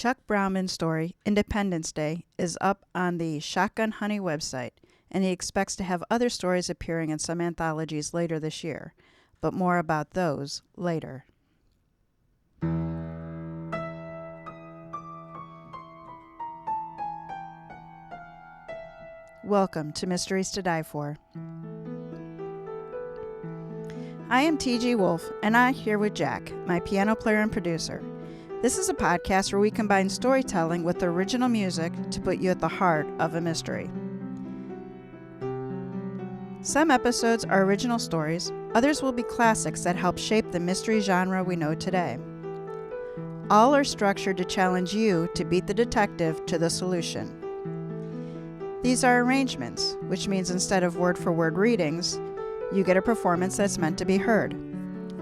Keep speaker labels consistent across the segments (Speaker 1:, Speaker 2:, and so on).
Speaker 1: Chuck Brownman's story, Independence Day, is up on the Shotgun Honey website, and he expects to have other stories appearing in some anthologies later this year, but more about those later. Welcome to Mysteries to Die For. I am TG Wolff, and I'm here with Jack, my piano player and producer. This is a podcast where we combine storytelling with original music to put you at the heart of a mystery. Some episodes are original stories, others will be classics that help shape the mystery genre we know today. All are structured to challenge you to beat the detective to the solution. These are arrangements, which means instead of word-for-word readings, you get a performance that's meant to be heard.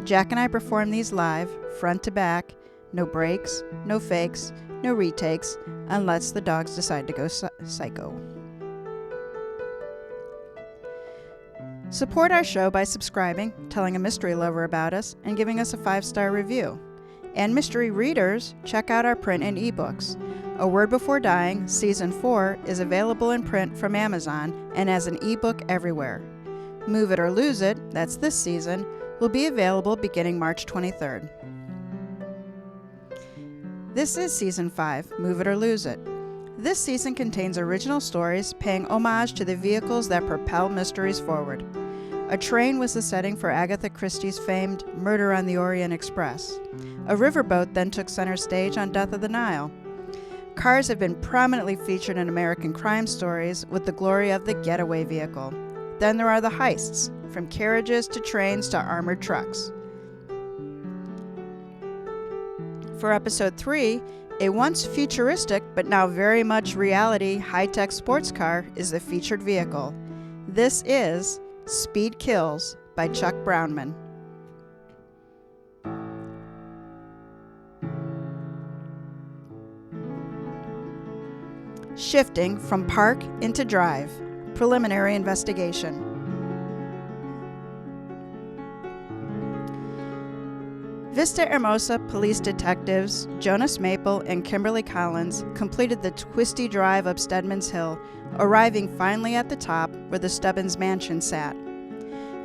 Speaker 1: Jack and I perform these live, front to back, no breaks, no fakes, no retakes, unless the dogs decide to go psycho. Support our show by subscribing, telling a mystery lover about us, and giving us a 5-star review. And mystery readers, check out our print and ebooks. A Word Before Dying, Season 4, is available in print from Amazon and as an ebook everywhere. Move It or Lose It, that's this season, will be available beginning March 23rd. This is Season 5, Move It or Lose It. This season contains original stories paying homage to the vehicles that propel mysteries forward. A train was the setting for Agatha Christie's famed Murder on the Orient Express. A riverboat then took center stage on Death of the Nile. Cars have been prominently featured in American crime stories with the glory of the getaway vehicle. Then there are the heists, from carriages to trains to armored trucks. For Episode 3, a once futuristic but now very much reality high-tech sports car is the featured vehicle. This is Speed Kills by Chuck Brownman. Shifting from park into drive. Preliminary investigation. Vista Hermosa police detectives Jonas Maple and Kimberly Collins completed the twisty drive up Stedman's Hill, arriving finally at the top where the Stubbins mansion sat.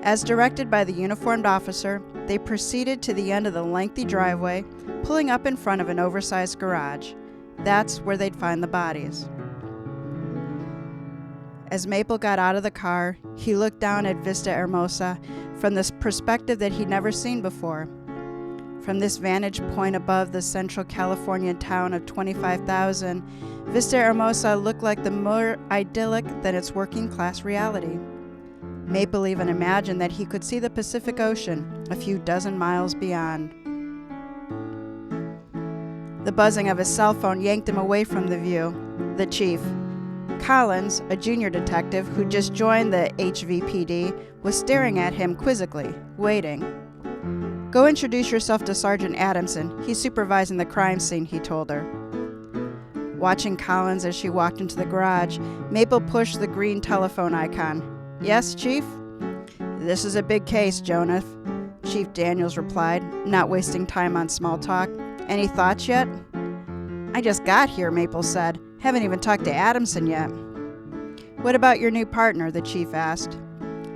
Speaker 1: As directed by the uniformed officer, they proceeded to the end of the lengthy driveway, pulling up in front of an oversized garage. That's where they'd find the bodies. As Maple got out of the car, he looked down at Vista Hermosa from this perspective that he'd never seen before. From this vantage point above the central Californian town of 25,000, Vista Hermosa looked like the more idyllic than its working-class reality. Maple even imagined that he could see the Pacific Ocean a few dozen miles beyond. The buzzing of his cell phone yanked him away from the view. The chief, Collins, a junior detective who just joined the HVPD, was staring at him quizzically, waiting. "Go introduce yourself to Sergeant Adamson. He's supervising the crime scene," he told her. Watching Collins as she walked into the garage, Maple pushed the green telephone icon. "Yes, Chief?" "This is a big case, Jonas," Chief Daniels replied, not wasting time on small talk. "Any thoughts yet?" "I just got here," Maple said. "Haven't even talked to Adamson yet." "What about your new partner?" the chief asked.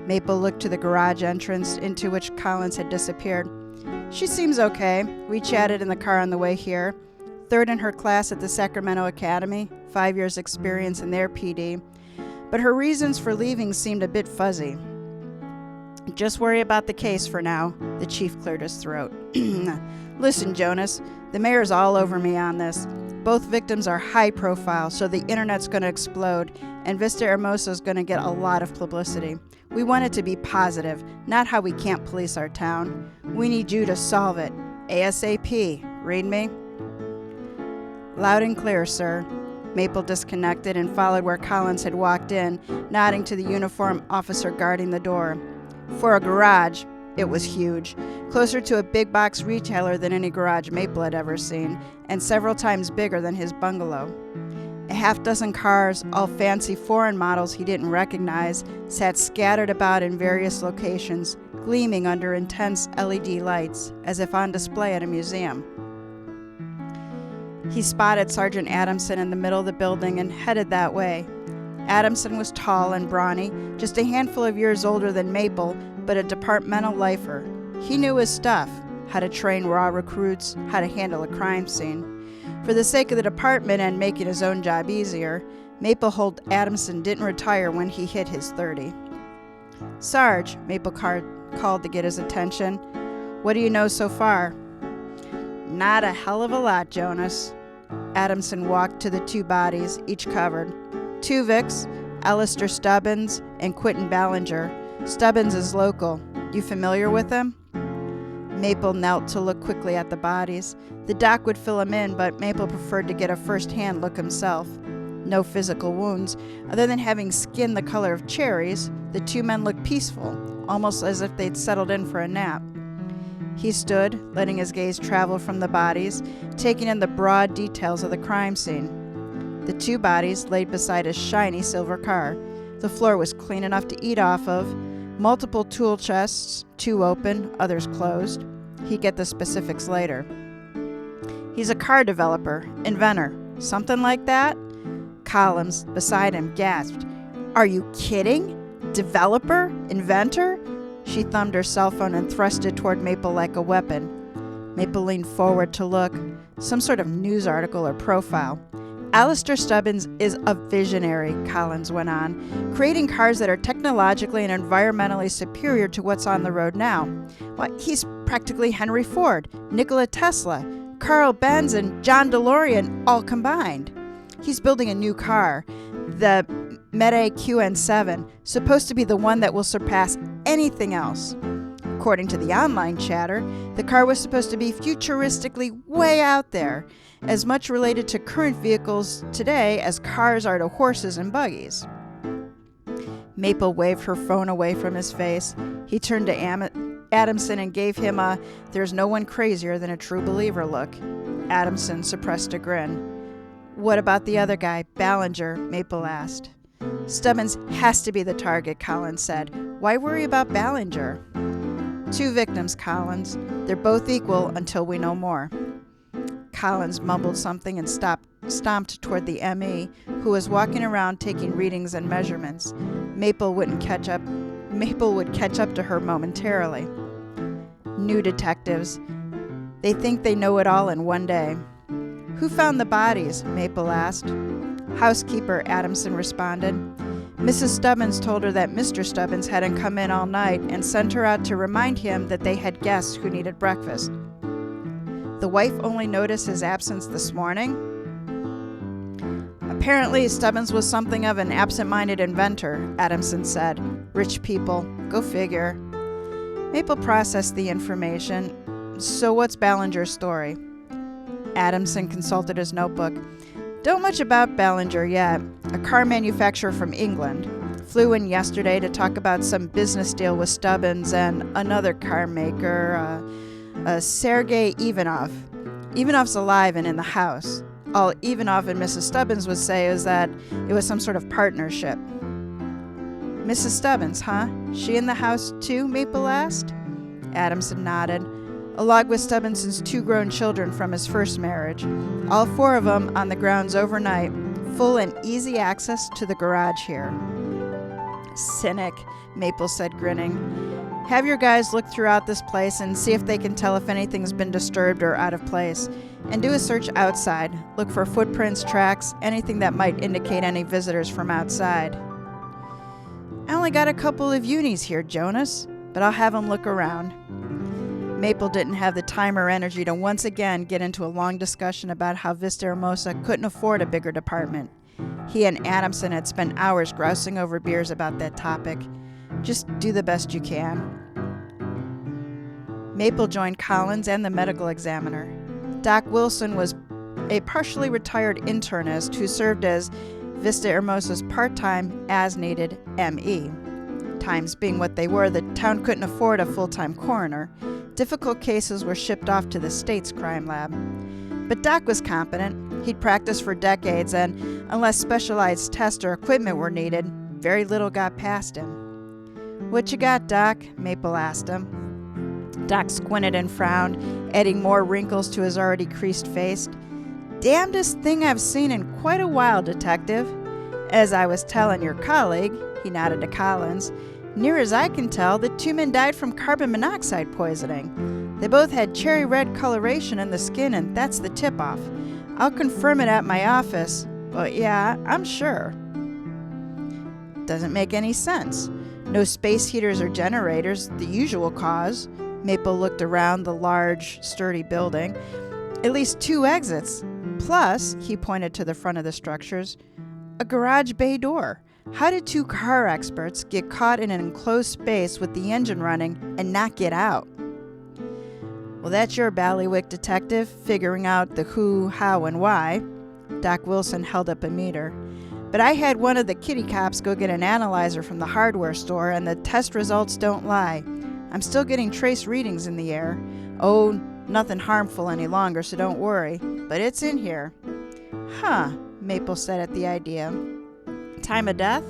Speaker 1: Maple looked to the garage entrance into which Collins had disappeared. "She seems okay. We chatted in the car on the way here. Third in her class at the Sacramento Academy, 5 years experience in their PD. But her reasons for leaving seemed a bit fuzzy." "Just worry about the case for now," the chief cleared his throat. "Listen, Jonas, the mayor's all over me on this. Both victims are high profile, so the internet's going to explode, and Vista Hermosa's going to get a lot of publicity. We want it to be positive, not how we can't police our town. We need you to solve it. ASAP. Read me?" "Loud and clear, sir." Maple disconnected and followed where Collins had walked in, nodding to the uniformed officer guarding the door. For a garage, it was huge, closer to a big box retailer than any garage Maple had ever seen, and several times bigger than his bungalow. A half-dozen cars, all fancy foreign models he didn't recognize, sat scattered about in various locations, gleaming under intense LED lights, as if on display at a museum. He spotted Sergeant Adamson in the middle of the building and headed that way. Adamson was tall and brawny, just a handful of years older than Maple, but a departmental lifer. He knew his stuff, how to train raw recruits, how to handle a crime scene. For the sake of the department and making his own job easier, Maple hoped Adamson didn't retire when he hit his 30. "Sarge," Maple called to get his attention. "What do you know so far?" "Not a hell of a lot, Jonas." Adamson walked to the two bodies, each covered. Two Vicks, Alistair Stubbins and Quentin Ballinger. Stubbins is local. You familiar with him? Maple knelt to look quickly at the bodies. The doc would fill him in, but Maple preferred to get a first-hand look himself. No physical wounds. Other than having skin the color of cherries, the two men looked peaceful, almost as if they'd settled in for a nap. He stood, letting his gaze travel from the bodies, taking in the broad details of the crime scene. The two bodies laid beside a shiny silver car. The floor was clean enough to eat off of. Multiple tool chests, two open, others closed. He'd get the specifics later. "He's a car developer, inventor, something like that?" Collins, beside him, gasped. "Are you kidding? Developer? Inventor?" She thumbed her cell phone and thrust it toward Maple like a weapon. Maple leaned forward to look. Some sort of news article or profile. "Alistair Stubbins is a visionary," Collins went on, "creating cars that are technologically and environmentally superior to what's on the road now. Why, he's practically Henry Ford, Nikola Tesla, Carl Benz, and John DeLorean all combined. He's building a new car, the Mede QN7, supposed to be the one that will surpass anything else. According to the online chatter, the car was supposed to be futuristically way out there, as much related to current vehicles today as cars are to horses and buggies." Maple waved her phone away from his face. He turned to Adamson and gave him a "there's no one crazier than a true believer" look. Adamson suppressed a grin. "What about the other guy, Ballinger?" Maple asked. "Stubbins has to be the target," Collins said. "Why worry about Ballinger?" "Two victims, Collins. They're both equal until we know more." Collins mumbled something and stomped toward the ME, who was walking around taking readings and measurements. Maple would catch up to her momentarily. "New detectives. They think they know it all in one day." "Who found the bodies?" Maple asked. "Housekeeper," Adamson responded. Mrs. Stubbins told her that Mr. Stubbins hadn't come in all night and sent her out to remind him that they had guests who needed breakfast. "The wife only noticed his absence this morning?" "Apparently, Stubbins was something of an absent-minded inventor," Adamson said. "Rich people. Go figure." Maple processed the information. "So what's Ballinger's story?" Adamson consulted his notebook. "Don't much about Ballinger yet. A car manufacturer from England. Flew in yesterday to talk about some business deal with Stubbins and another car maker, Sergei Ivanov. Ivanov's alive and in the house. All Ivanov and Mrs. Stubbins would say is that it was some sort of partnership." "Mrs. Stubbins, huh? She in the house too?" Maple asked. Adamson nodded. "Along with Stubbins' two grown children from his first marriage. All four of them on the grounds overnight. Full and easy access to the garage here." "Cynic," Maple said, grinning. "Have your guys look throughout this place and see if they can tell if anything's been disturbed or out of place. And do a search outside. Look for footprints, tracks, anything that might indicate any visitors from outside." "I only got a couple of unis here, Jonas, but I'll have them look around." Maple didn't have the time or energy to once again get into a long discussion about how Vista Hermosa couldn't afford a bigger department. He and Adamson had spent hours grousing over beers about that topic. Just do the best you can. Maple joined Collins and the medical examiner. Doc Wilson was a partially retired internist who served as Vista Hermosa's part-time, as-needed ME. Times being what they were, the town couldn't afford a full-time coroner. Difficult cases were shipped off to the state's crime lab. But Doc was competent. He'd practiced for decades, and unless specialized tests or equipment were needed, very little got past him. "What you got, Doc?" Maple asked him. Doc squinted and frowned, adding more wrinkles to his already creased face. Damnedest thing I've seen in quite a while, Detective. As I was telling your colleague, he nodded to Collins, near as I can tell, the two men died from carbon monoxide poisoning. They both had cherry red coloration in the skin, and that's the tip-off. I'll confirm it at my office, but yeah, I'm sure. Doesn't make any sense. No space heaters or generators, the usual cause. Maple looked around the large, sturdy building. At least 2 exits. Plus, he pointed to the front of the structures, a garage bay door. How did 2 car experts get caught in an enclosed space with the engine running and not get out? Well, that's your ballywick, Detective, figuring out the who, how, and why. Doc Wilson held up a meter. But I had one of the kitty cops go get an analyzer from the hardware store, and the test results don't lie. I'm still getting trace readings in the air. Oh, nothing harmful any longer, so don't worry. But it's in here. Huh, Maple said at the idea. Time of death?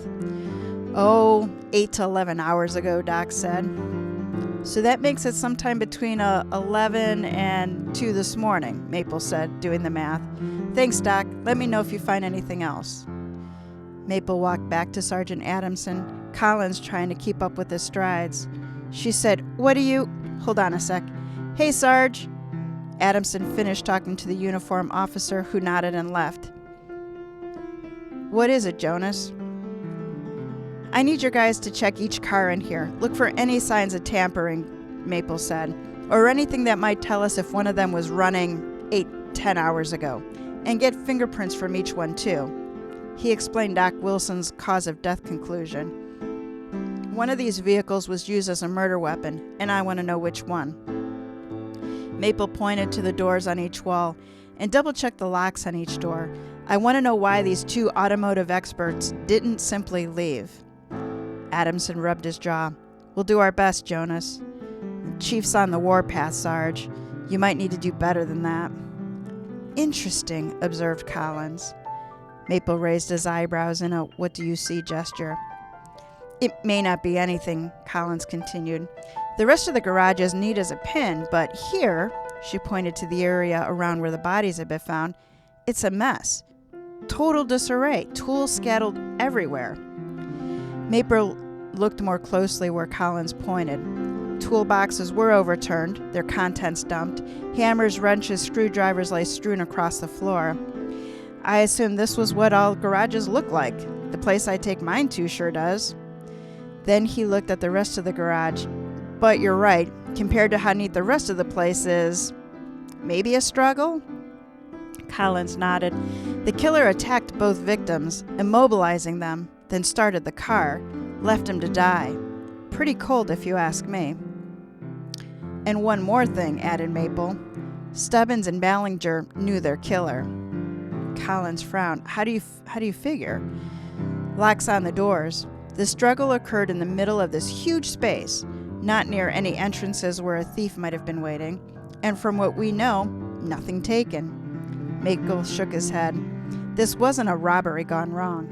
Speaker 1: Oh, 8 to 11 hours ago, Doc said. So that makes it sometime between 11 and 2 this morning, Maple said, doing the math. Thanks, Doc. Let me know if you find anything else. Maple walked back to Sergeant Adamson, Collins trying to keep up with his strides. She said, "What do you—" Hold on a sec. "Hey, Sarge." Adamson finished talking to the uniformed officer, who nodded and left. "What is it, Jonas?" "I need your guys to check each car in here. Look for any signs of tampering," Maple said, "or anything that might tell us if one of them was running 8-10 hours ago. And get fingerprints from each one, too." He explained Doc Wilson's cause of death conclusion. "One of these vehicles was used as a murder weapon, and I want to know which one." Maple pointed to the doors on each wall and double-checked the locks on each door. "I want to know why these 2 automotive experts didn't simply leave." Adamson rubbed his jaw. "We'll do our best, Jonas. The Chief's on the warpath, Sarge. You might need to do better than that." "Interesting," observed Collins. Maple raised his eyebrows in a what-do-you-see gesture. "It may not be anything," Collins continued. "The rest of the garage is neat as a pin, but here," she pointed to the area around where the bodies had been found, "it's a mess. Total disarray, tools scattered everywhere." Maple looked more closely where Collins pointed. Toolboxes were overturned, their contents dumped. Hammers, wrenches, screwdrivers lay strewn across the floor. "I assume this was what all garages look like. The place I take mine to sure does." Then he looked at the rest of the garage. "But you're right, compared to how neat the rest of the place is, maybe a struggle?" Collins nodded. "The killer attacked both victims, immobilizing them, then started the car, left him to die. Pretty cold if you ask me." "And one more thing," added Maple. "Stubbins and Ballinger knew their killer." Collins frowned. How do you figure?" "Locks on the doors. The struggle occurred in the middle of this huge space, not near any entrances where a thief might have been waiting, and from what we know, nothing taken." Maple shook his head. This wasn't a robbery gone wrong.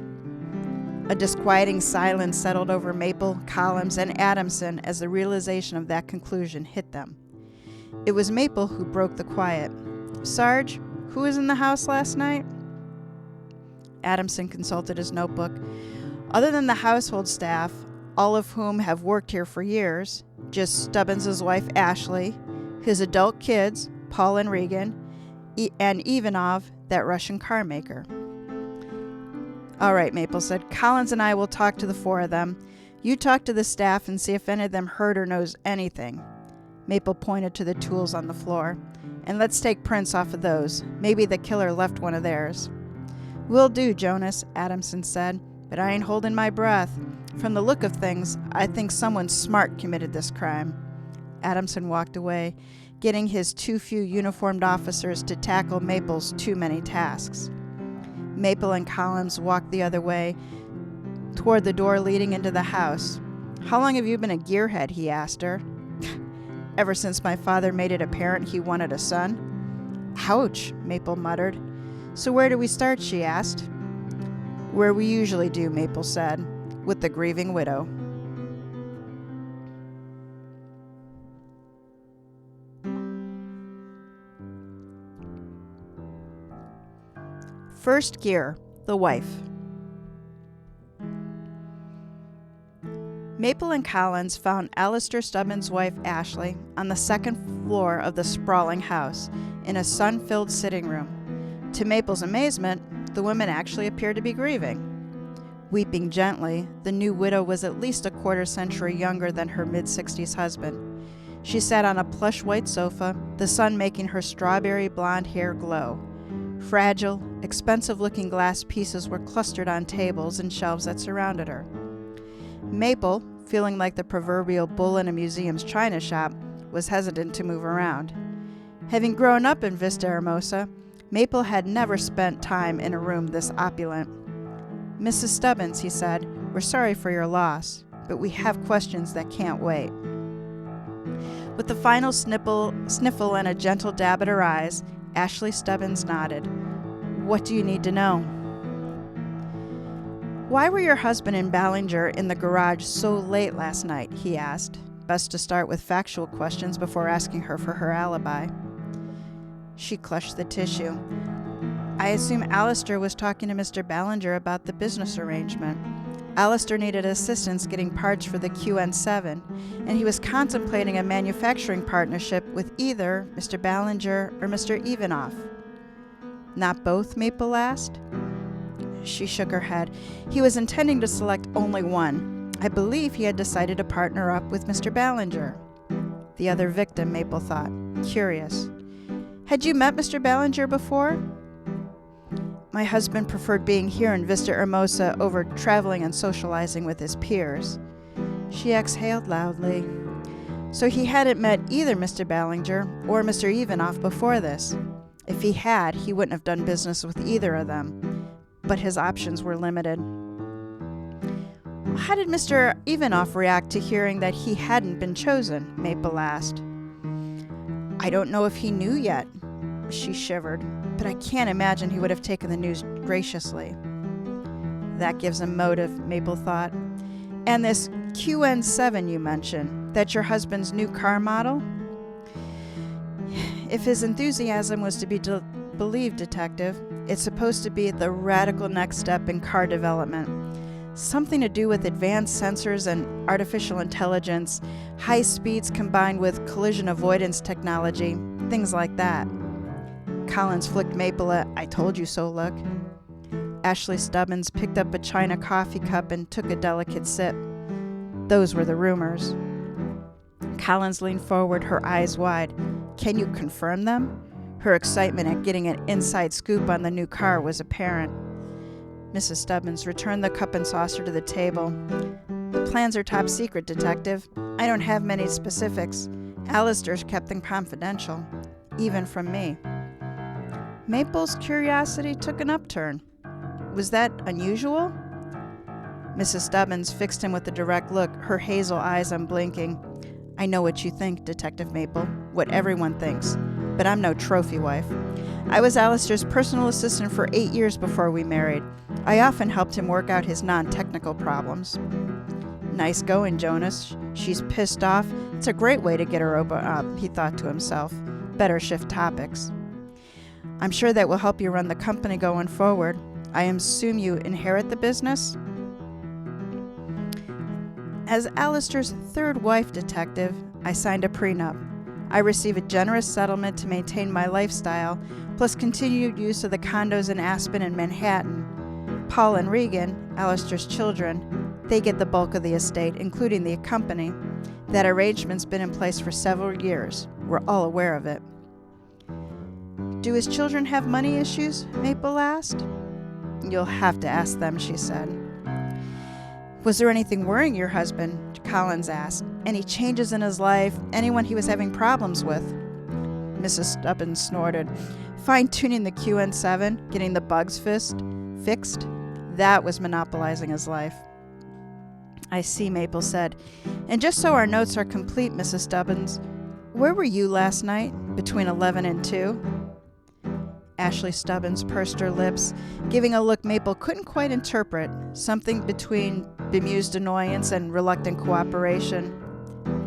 Speaker 1: A disquieting silence settled over Maple, Collins, and Adamson as the realization of that conclusion hit them. It was Maple who broke the quiet. "Sarge, who was in the house last night?" Adamson consulted his notebook. "Other than the household staff, all of whom have worked here for years, just Stubbins' wife Ashley, his adult kids, Paul and Regan, and Ivanov, that Russian car maker." "All right," Maple said. "Collins and I will talk to the 4 of them. You talk to the staff and see if any of them heard or knows anything." Maple pointed to the tools on the floor. "And let's take prints off of those. Maybe the killer left one of theirs." "Will do, Jonas," Adamson said, "but I ain't holding my breath. From the look of things, I think someone smart committed this crime." Adamson walked away, getting his too few uniformed officers to tackle Maple's too many tasks. Maple and Collins walked the other way, toward the door leading into the house. "How long have you been a gearhead?" he asked her. "Ever since my father made it apparent he wanted a son." "Ouch," Maple muttered. "So where do we start?" she asked. "Where we usually do," Maple said, "with the grieving widow." First gear, the wife. Maple and Collins found Alistair Stubbins' wife, Ashley, on the second floor of the sprawling house, in a sun-filled sitting room. To Maple's amazement, the woman actually appeared to be grieving. Weeping gently, the new widow was at least a quarter-century younger than her mid-60s husband. She sat on a plush white sofa, the sun making her strawberry blonde hair glow. Fragile, expensive-looking glass pieces were clustered on tables and shelves that surrounded her. Maple, feeling like the proverbial bull in a museum's china shop, was hesitant to move around. Having grown up in Vista Hermosa, Maple had never spent time in a room this opulent. "Mrs. Stubbins," he said, "we're sorry for your loss, but we have questions that can't wait." With the final sniffle and a gentle dab at her eyes, Ashley Stubbins nodded. "What do you need to know?" "Why were your husband and Ballinger in the garage so late last night?" he asked. Best to start with factual questions before asking her for her alibi. She clutched the tissue. "I assume Alistair was talking to Mr. Ballinger about the business arrangement. Alistair needed assistance getting parts for the QN7, and he was contemplating a manufacturing partnership with either Mr. Ballinger or Mr. Evanoff." "Not both?" Maple asked. She shook her head. "He was intending to select only one. I believe he had decided to partner up with Mr. Ballinger." The other victim, Maple thought. Curious. "Had you met Mr. Ballinger before?" "My husband preferred being here in Vista Hermosa over traveling and socializing with his peers." She exhaled loudly. So he hadn't met either Mr. Ballinger or Mr. Evanoff before this. If he had, he wouldn't have done business with either of them. But his options were limited. "How did Mr. Evanoff react to hearing that he hadn't been chosen?" Maple asked. "I don't know if he knew yet." She shivered. "But I can't imagine he would have taken the news graciously." That gives him motive, Maple thought. "And this QN7 you mentioned, that's your husband's new car model?" "If his enthusiasm was to be believed, Detective, it's supposed to be the radical next step in car development. Something to do with advanced sensors and artificial intelligence, high speeds combined with collision avoidance technology, things like that." Collins flicked Maple a "I told you so" look. Ashley Stubbins picked up a china coffee cup and took a delicate sip. Those were the rumors. Collins leaned forward, her eyes wide. "Can you confirm them?" Her excitement at getting an inside scoop on the new car was apparent. Mrs. Stubbins returned the cup and saucer to the table. "The plans are top secret, Detective. I don't have many specifics. Alistair's kept them confidential, even from me." Maple's curiosity took an upturn. Was that unusual? Mrs. Stubbins fixed him with a direct look, her hazel eyes unblinking. "I know what you think, Detective Maple, what everyone thinks, but I'm no trophy wife. I was Alistair's personal assistant for 8 years before we married. I often helped him work out his non-technical problems." "Nice going, Jonas. She's pissed off. It's a great way to get her open up," he thought to himself. Better shift topics. "I'm sure that will help you run the company going forward. I assume you inherit the business?" "As Alistair's third wife, Detective, I signed a prenup. I receive a generous settlement to maintain my lifestyle, plus continued use of the condos in Aspen and Manhattan. Paul and Regan, Alistair's children, they get the bulk of the estate, including the company. That arrangement's been in place for several years. We're all aware of it." "Do his children have money issues?" Maple asked. "You'll have to ask them," she said. "Was there anything worrying your husband?" Collins asked. "Any changes in his life? Anyone he was having problems with?" Mrs. Stubbins snorted. "Fine-tuning the QN7, getting the bugs fixed, that was monopolizing his life." "I see," Maple said. "And just so our notes are complete, Mrs. Stubbins, where were you last night, between 11 and 2? Ashley Stubbins pursed her lips, giving a look Maple couldn't quite interpret, something between bemused annoyance and reluctant cooperation.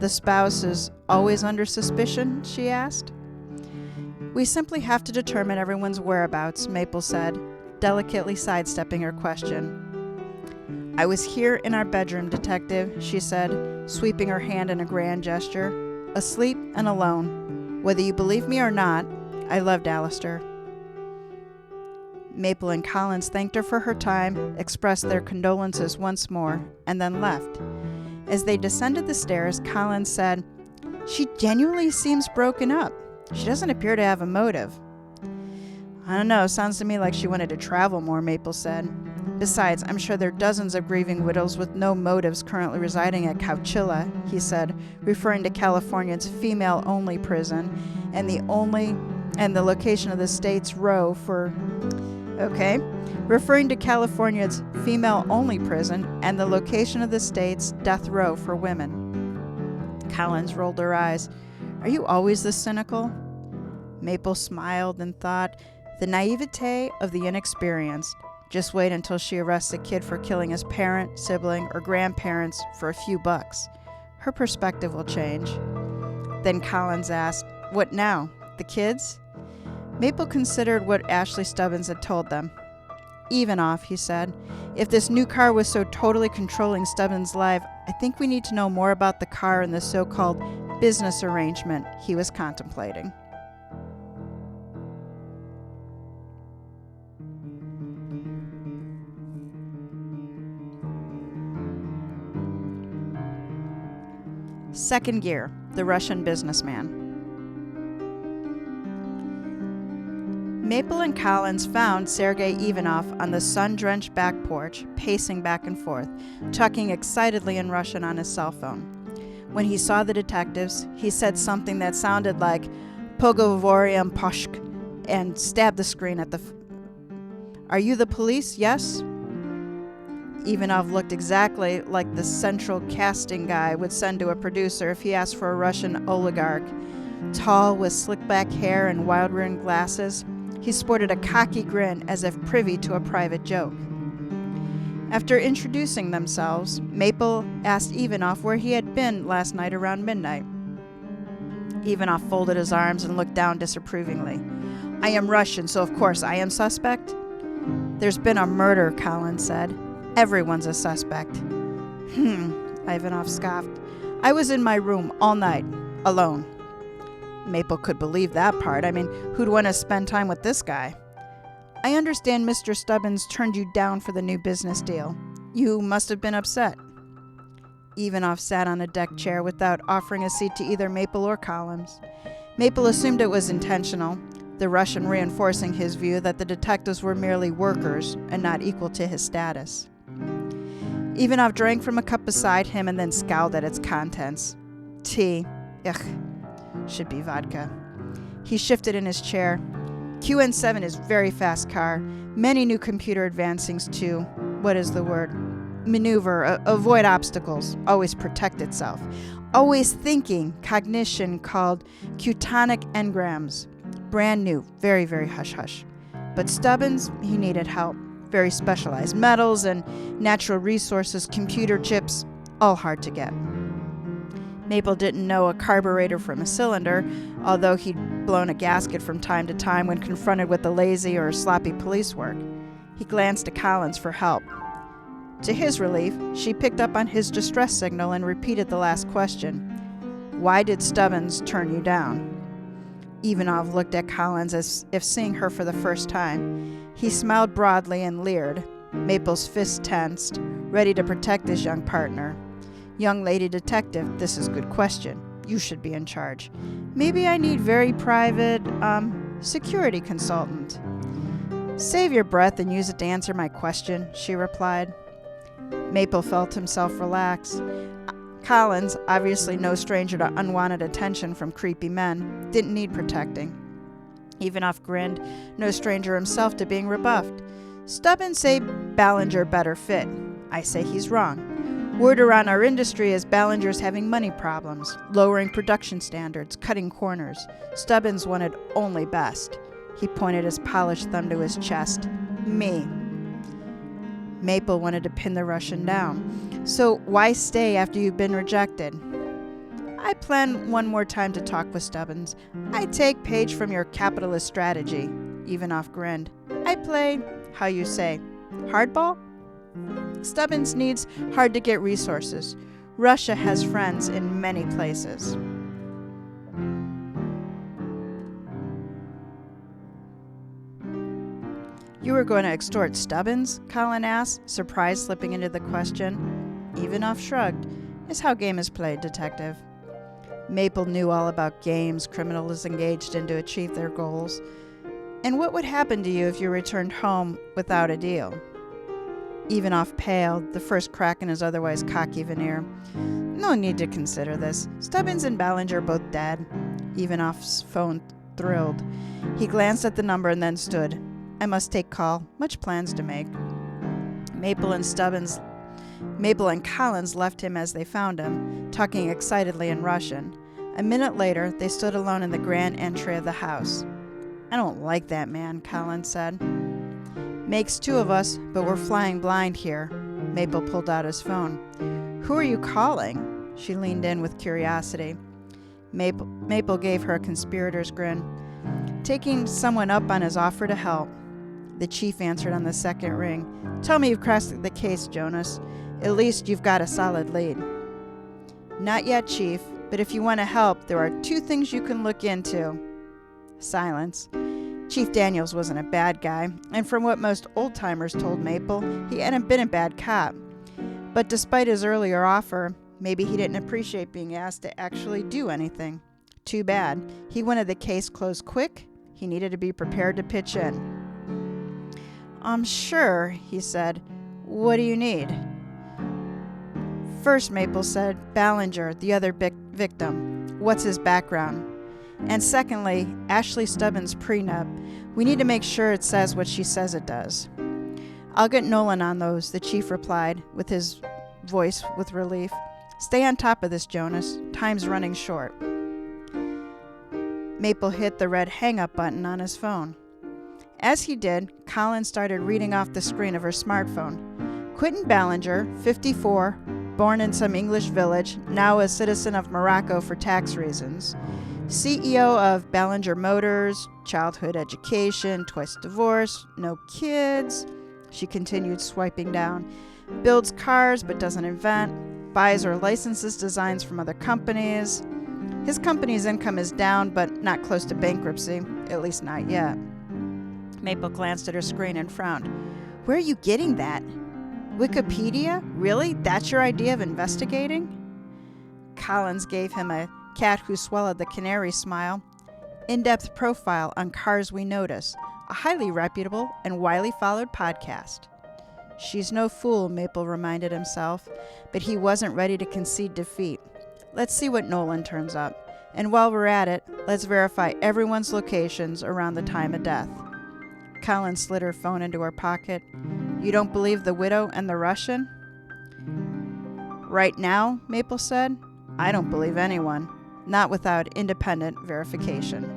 Speaker 1: "The spouse is always under suspicion?" she asked. "We simply have to determine everyone's whereabouts," Maple said. delicately sidestepping her question. I was here in our bedroom, Detective, she said, sweeping her hand in a grand gesture. Asleep and alone. Whether you believe me or not, I loved Alistair. Maple and Collins thanked her for her time, expressed their condolences once more, and then left. As they descended the stairs, Collins said, She genuinely seems broken up. She doesn't appear to have a motive. I don't know, sounds to me like she wanted to travel more, Maple said. Besides, I'm sure there are dozens of grieving widows with no motives currently residing at Couchilla, he said, referring to California's female-only prison and the location of the state's row for... Okay. Referring to California's female-only prison and the location of the state's death row for women. Collins rolled her eyes. Are you always this cynical? Maple smiled and thought, the naivete of the inexperienced. Just wait until she arrests a kid for killing his parent, sibling, or grandparents for a few bucks. Her perspective will change. Then Collins asked, What now? The kids? Maple considered what Ashley Stubbins had told them. Evenoff, he said. If this new car was so totally controlling Stubbins' life, I think we need to know more about the car and the so-called business arrangement he was contemplating. Second gear, the Russian businessman. Maple and Collins found Sergei Ivanov on the sun-drenched back porch, pacing back and forth, talking excitedly in Russian on his cell phone. When he saw the detectives, he said something that sounded like "Pogovoriam Poshk" and stabbed the screen at the... Are you the police? Yes? Ivanov looked exactly like the central casting guy would send to a producer if he asked for a Russian oligarch. Tall, with slick-back hair and wild-rimmed glasses, he sported a cocky grin as if privy to a private joke. After introducing themselves, Maple asked Ivanov where he had been last night around midnight. Ivanov folded his arms and looked down disapprovingly. I am Russian, so of course I am suspect. There's been a murder, Collins said. Everyone's a suspect. Ivanov scoffed. I was in my room all night, alone. Maple could believe that part. I mean, who'd want to spend time with this guy? I understand Mr. Stubbins turned you down for the new business deal. You must have been upset. Ivanov sat on a deck chair without offering a seat to either Maple or Collins. Maple assumed it was intentional, the Russian reinforcing his view that the detectives were merely workers and not equal to his status. Ivanov drank from a cup beside him and then scowled at its contents. Tea. Ugh. Should be vodka. He shifted in his chair. QN7 is very fast car. Many new computer advancings to, what is the word? Maneuver, avoid obstacles, always protect itself. Always thinking, cognition called cutonic engrams. Brand new, very, very hush-hush. But Stubbins, he needed help. Very specialized metals and natural resources, computer chips, all hard to get. Maple didn't know a carburetor from a cylinder, although he'd blown a gasket from time to time when confronted with the lazy or sloppy police work. He glanced at Collins for help. To his relief, she picked up on his distress signal and repeated the last question. Why did Stubbins turn you down? Ivanov looked at Collins as if seeing her for the first time. He smiled broadly and leered. Maple's fist tensed, ready to protect his young partner. Young lady detective, this is a good question. You should be in charge. Maybe I need very private, security consultant. Save your breath and use it to answer my question, she replied. Maple felt himself relax. Collins, obviously no stranger to unwanted attention from creepy men, didn't need protecting. Ivanov grinned, no stranger himself to being rebuffed. Stubbins say Ballinger better fit. I say he's wrong. Word around our industry is Ballinger's having money problems, lowering production standards, cutting corners. Stubbins wanted only best. He pointed his polished thumb to his chest. Me. Maple wanted to pin the Russian down. So why stay after you've been rejected? I plan one more time to talk with Stubbins. I take page from your capitalist strategy. Ivanov grinned. I play How you say, hardball? Stubbins needs hard-to-get resources. Russia has friends in many places. You were going to extort Stubbins? Colin asked, surprise slipping into the question. Ivanov shrugged. It's how game is played, Detective. Maple knew all about games criminals engaged in to achieve their goals. And what would happen to you if you returned home without a deal? Ivanov paled, the first crack in his otherwise cocky veneer. No need to consider this. Stubbins and Ballinger are both dead. Ivanov's phone thrilled. He glanced at the number and then stood. I must take call. Much plans to make. Maple and Collins left him as they found him, talking excitedly in Russian. A minute later, they stood alone in the grand entry of the house. I don't like that man, Collins said. Makes two of us, but we're flying blind here. Maple pulled out his phone. Who are you calling? She leaned in with curiosity. Maple gave her a conspirator's grin. Taking someone up on his offer to help. The chief answered on the second ring. Tell me you've cracked the case, Jonas. At least you've got a solid lead. Not yet, Chief, but if you want to help, there are two things you can look into. Silence. Chief Daniels wasn't a bad guy, and from what most old-timers told Maple, he hadn't been a bad cop. But despite his earlier offer, maybe he didn't appreciate being asked to actually do anything. Too bad. He wanted the case closed quick. He needed to be prepared to pitch in. Sure, he said. What do you need? First, Maple said, Ballinger, the other victim. What's his background? And secondly, Ashley Stubbins' prenup. We need to make sure it says what she says it does. I'll get Nolan on those, the chief replied, with his voice with relief. Stay on top of this, Jonas. Time's running short. Maple hit the red hang-up button on his phone. As he did, Collins started reading off the screen of her smartphone. Quentin Ballinger, 54, born in some English village, now a citizen of Morocco for tax reasons. CEO of Ballinger Motors, childhood education, twice divorced, no kids. She continued swiping down. Builds cars but doesn't invent. Buys or licenses designs from other companies. His company's income is down but not close to bankruptcy, at least not yet. Maple glanced at her screen and frowned. Where are you getting that? Wikipedia? Really? That's your idea of investigating? Collins gave him a cat who swallowed the canary smile. In-depth profile on cars we notice. A highly reputable and widely followed podcast. She's no fool, Maple reminded himself, but he wasn't ready to concede defeat. Let's see what Nolan turns up. And while we're at it, let's verify everyone's locations around the time of death. Collins slid her phone into her pocket. You don't believe the widow and the Russian? Right now, Maple said, I don't believe anyone. Not without independent verification.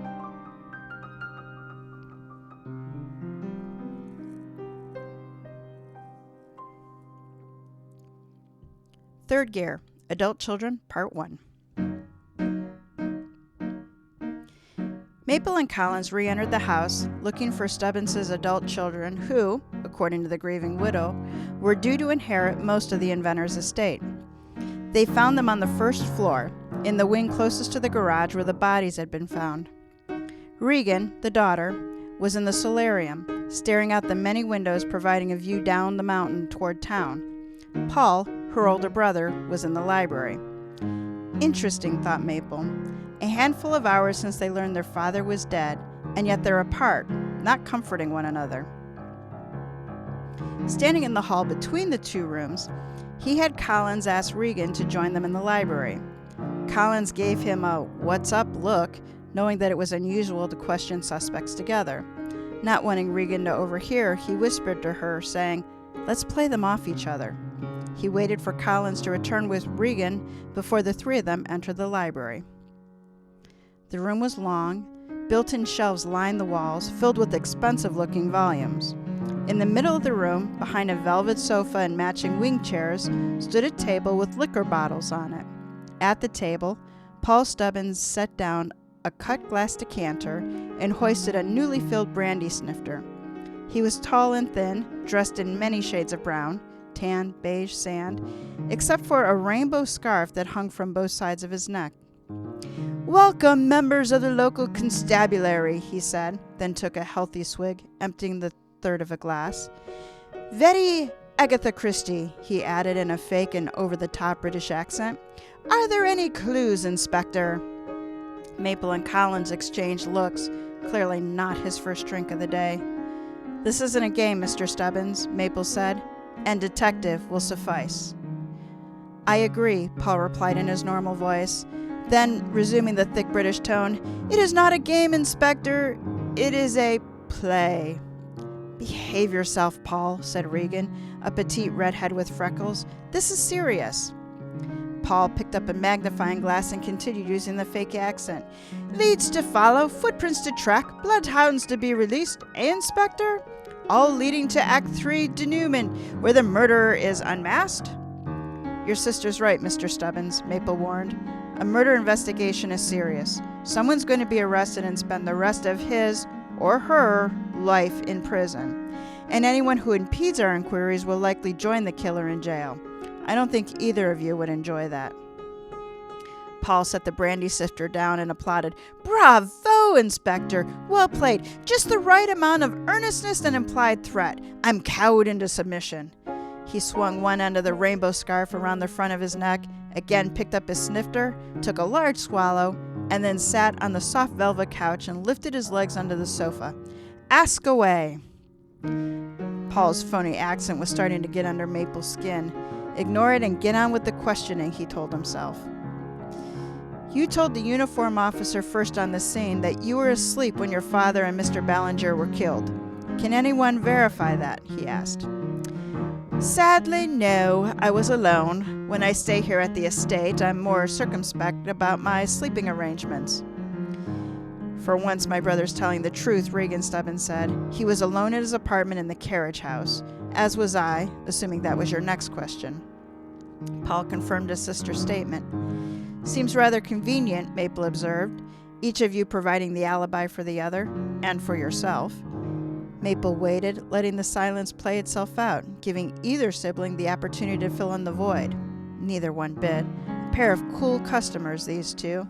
Speaker 1: Third Gear, Adult Children, Part 1. Maple and Collins re-entered the house, looking for Stubbins' adult children who, according to the grieving widow, were due to inherit most of the inventor's estate. They found them on the first floor, in the wing closest to the garage where the bodies had been found. Regan, the daughter, was in the solarium, staring out the many windows providing a view down the mountain toward town. Paul, her older brother, was in the library. Interesting, thought Maple. A handful of hours since they learned their father was dead, and yet they're apart, not comforting one another. Standing in the hall between the two rooms, he had Collins ask Regan to join them in the library. Collins gave him a what's up look, knowing that it was unusual to question suspects together. Not wanting Regan to overhear, he whispered to her, saying, Let's play them off each other. He waited for Collins to return with Regan before the three of them entered the library. The room was long. Built-in shelves lined the walls, filled with expensive-looking volumes. In the middle of the room, behind a velvet sofa and matching wing chairs, stood a table with liquor bottles on it. At the table, Paul Stubbins set down a cut glass decanter and hoisted a newly filled brandy snifter. He was tall and thin, dressed in many shades of brown, tan, beige, sand, except for a rainbow scarf that hung from both sides of his neck. "Welcome, members of the local constabulary," he said, then took a healthy swig, emptying the third of a glass. "Very Agatha Christie," he added in a fake and over-the-top British accent. "Are there any clues, Inspector?" Maple and Collins exchanged looks, clearly not his first drink of the day. "This isn't a game, Mr. Stubbins," Maple said, "and detective will suffice." "I agree," Paul replied in his normal voice. Then, resuming the thick British tone, "It is not a game, Inspector. It is a play." "Behave yourself, Paul," said Regan, a petite redhead with freckles. "This is serious." Paul picked up a magnifying glass and continued using the fake accent. "Leads to follow, footprints to track, bloodhounds to be released, Inspector? All leading to Act 3 denouement, where the murderer is unmasked?" "Your sister's right, Mr. Stubbins," Maple warned. "A murder investigation is serious. Someone's going to be arrested and spend the rest of his, or her, life in prison. And anyone who impedes our inquiries will likely join the killer in jail. I don't think either of you would enjoy that." Paul set the brandy sifter down and applauded. "Bravo, Inspector! Well played. Just the right amount of earnestness and implied threat. I'm cowed into submission." He swung one end of the rainbow scarf around the front of his neck, again picked up his snifter, took a large swallow, and then sat on the soft velvet couch and lifted his legs onto the sofa. "Ask away." Paul's phony accent was starting to get under Maple's skin. "Ignore it and get on with the questioning," he told himself. "You told the uniform officer first on the scene that you were asleep when your father and Mr. Ballinger were killed. Can anyone verify that?" he asked. "Sadly, no. I was alone. When I stay here at the estate, I'm more circumspect about my sleeping arrangements." "For once, my brother's telling the truth," Regan Stubbins said. "He was alone at his apartment in the carriage house, as was I, assuming that was your next question." Paul confirmed his sister's statement. "Seems rather convenient," Maple observed, "each of you providing the alibi for the other, and for yourself." Maple waited, letting the silence play itself out, giving either sibling the opportunity to fill in the void. Neither one bit. A pair of cool customers, these two.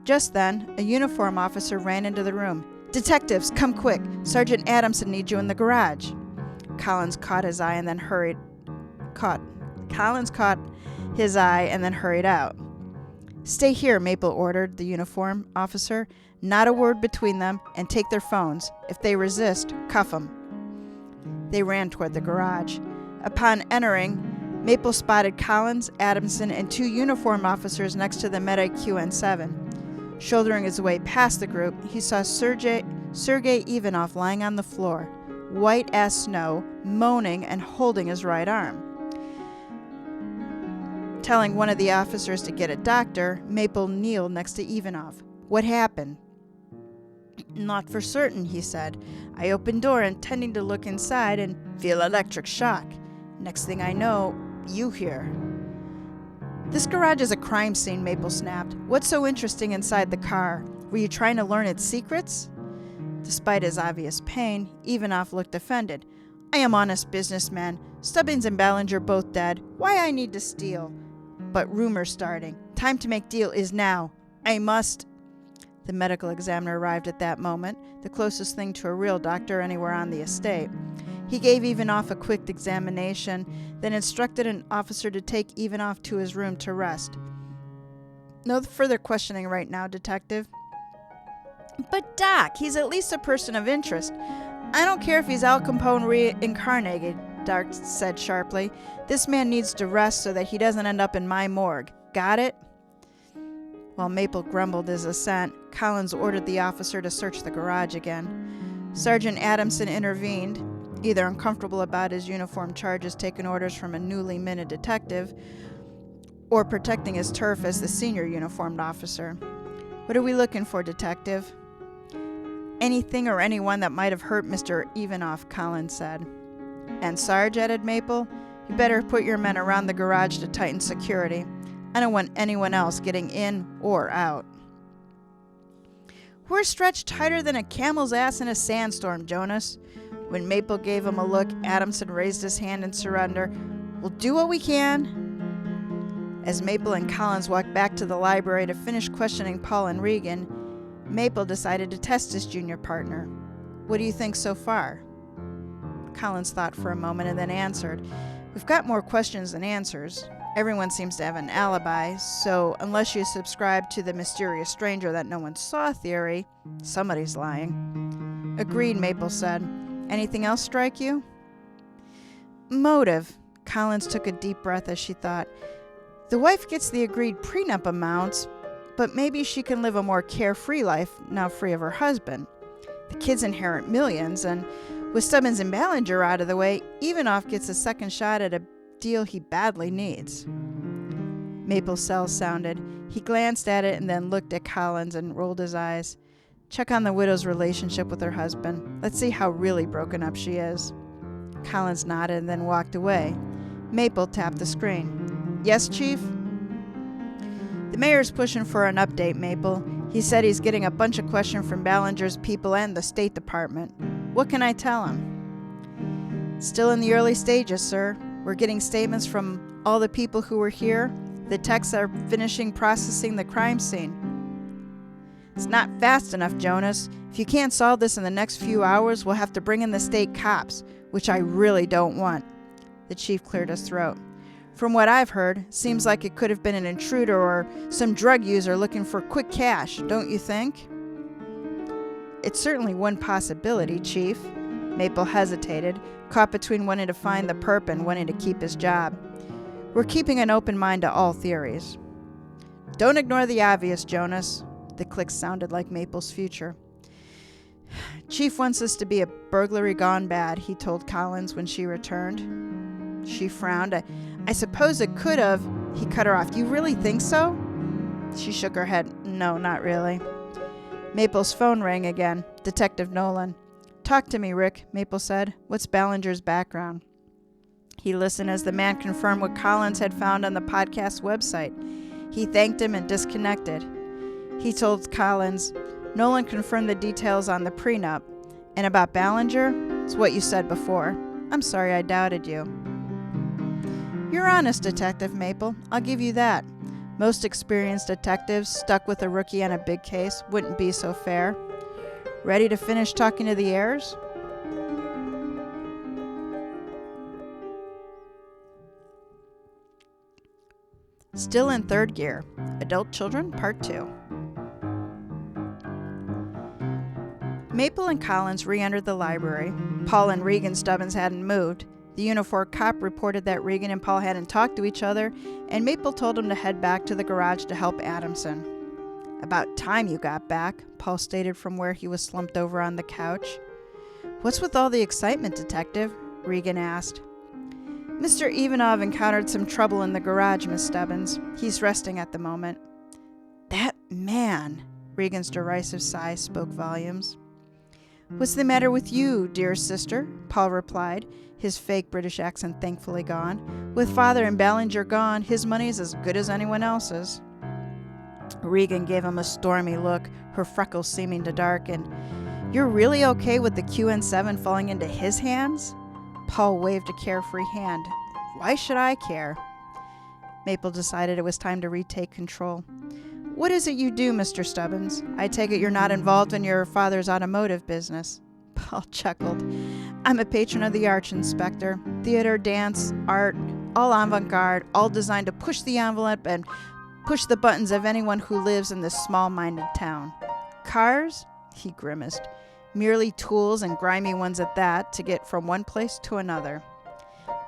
Speaker 1: Just then, a uniform officer ran into the room. "Detectives, come quick! Sergeant Adamson needs you in the garage." Collins caught his eye and then hurried out. "Stay here," Maple ordered the uniform officer. "Not a word between them, and take their phones. If they resist, cuff them." They ran toward the garage. Upon entering, Maple spotted Collins, Adamson, and two uniform officers next to the Meta QN7. Shouldering his way past the group, he saw Sergei Ivanov lying on the floor, white as snow, moaning and holding his right arm. Telling one of the officers to get a doctor, Maple kneeled next to Ivanov. "What happened?" "Not for certain," he said. "I opened door intending to look inside and feel electric shock. Next thing I know, you here." "This garage is a crime scene," Maple snapped. "What's so interesting inside the car? Were you trying to learn its secrets?" Despite his obvious pain, Ivanov looked offended. "I am honest businessman. Stubbins and Ballinger both dead. Why I need to steal? But rumors starting. Time to make deal is now. I must..." The medical examiner arrived at that moment, the closest thing to a real doctor anywhere on the estate. He gave Ivanov a quick examination, then instructed an officer to take Ivanov to his room to rest. "No further questioning right now, Detective." "But Doc, he's at least a person of interest." "I don't care if he's Al Capone reincarnated," Doc said sharply. "This man needs to rest so that he doesn't end up in my morgue. Got it?" While Maple grumbled his assent, Collins ordered the officer to search the garage again. Sergeant Adamson intervened, either uncomfortable about his uniform charges taking orders from a newly minted detective, or protecting his turf as the senior uniformed officer. "What are we looking for, Detective?" "Anything or anyone that might have hurt Mr. Ivanov," Collins said. "And Sarge," added Maple, "you better put your men around the garage to tighten security. I don't want anyone else getting in or out." "We're stretched tighter than a camel's ass in a sandstorm, Jonas." When Maple gave him a look, Adamson raised his hand in surrender. "We'll do what we can." As Maple and Collins walked back to the library to finish questioning Paul and Regan, Maple decided to test his junior partner. "What do you think so far?" Collins thought for a moment and then answered, "We've got more questions than answers. Everyone seems to have an alibi, so unless you subscribe to the mysterious stranger that no one saw theory, somebody's lying." "Agreed," Maple said. "Anything else strike you?" "Motive." Collins took a deep breath as she thought. "The wife gets the agreed prenup amounts, but maybe she can live a more carefree life now free of her husband. The kids inherit millions, and with Stubbins and Ballinger out of the way, Evanoff gets a second shot at a deal he badly needs." Maple's cell sounded. He glanced at it and then looked at Collins and rolled his eyes. "Check on the widow's relationship with her husband. Let's see how really broken up she is." Collins nodded and then walked away. Maple tapped the screen. "Yes, Chief?" "The mayor's pushing for an update, Maple. He said he's getting a bunch of questions from Ballinger's people and the State Department. What can I tell him?" "Still in the early stages, sir. We're getting statements from all the people who were here. The techs are finishing processing the crime scene." "It's not fast enough, Jonas. If you can't solve this in the next few hours, we'll have to bring in the state cops, which I really don't want." The chief cleared his throat. "From what I've heard, seems like it could have been an intruder or some drug user looking for quick cash, don't you think?" "It's certainly one possibility, Chief." Maple hesitated, caught between wanting to find the perp and wanting to keep his job. "We're keeping an open mind to all theories." "Don't ignore the obvious, Jonas." The click sounded like Maple's future. "Chief wants this to be a burglary gone bad," he told Collins when she returned. She frowned. I suppose it could have." He cut her off. "You really think so?" She shook her head. "No, not really." Maple's phone rang again. Detective Nolan. "Talk to me, Rick," Maple said. "What's Ballinger's background?" He listened as the man confirmed what Collins had found on the podcast website. He thanked him and disconnected. He told Collins, "Nolan confirmed the details on the prenup. And about Ballinger, it's what you said before. I'm sorry I doubted you." "You're honest, Detective Maple. I'll give you that. Most experienced detectives stuck with a rookie on a big case wouldn't be so fair. Ready to finish talking to the heirs?" Still in third gear. Adult Children, Part 2. Maple and Collins re-entered the library. Paul and Regan Stubbins hadn't moved. The uniformed cop reported that Regan and Paul hadn't talked to each other, and Maple told him to head back to the garage to help Adamson. "About time you got back," Paul stated from where he was slumped over on the couch. "What's with all the excitement, Detective?" Regan asked. "Mr. Ivanov encountered some trouble in the garage, Miss Stubbins. He's resting at the moment." "That man!" Regan's derisive sigh spoke volumes. "What's the matter with you, dear sister?" Paul replied, his fake British accent thankfully gone. "With father and Ballinger gone, his money's as good as anyone else's." Regan gave him a stormy look, her freckles seeming to darken. "You're really okay with the QN7 falling into his hands?" Paul waved a carefree hand. "Why should I care?" Maple decided it was time to retake control. "What is it you do, Mr. Stubbins? I take it you're not involved in your father's automotive business." Paul chuckled. "I'm a patron of the Arch Inspector. Theater, dance, art, all avant-garde, all designed to push the envelope and push the buttons of anyone who lives in this small-minded town. Cars?" He grimaced. "Merely tools, and grimy ones at that, to get from one place to another."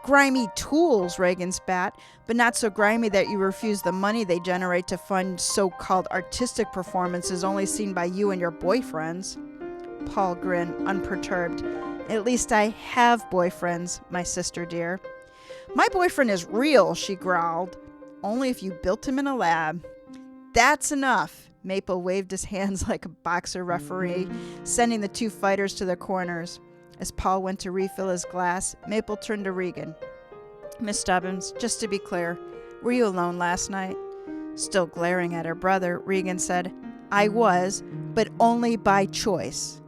Speaker 1: "Grimy tools," Reagan spat, "but not so grimy that you refuse the money they generate to fund so-called artistic performances only seen by you and your boyfriends." Paul grinned, unperturbed. "At least I have boyfriends, my sister dear." "My boyfriend is real," she growled. "Only if you built him in a lab." "That's enough." Maple waved his hands like a boxer referee, sending the two fighters to their corners. As Paul went to refill his glass, Maple turned to Regan. "Miss Stubbins, just to be clear, were you alone last night?" Still glaring at her brother, Regan said, "I was, but only by choice."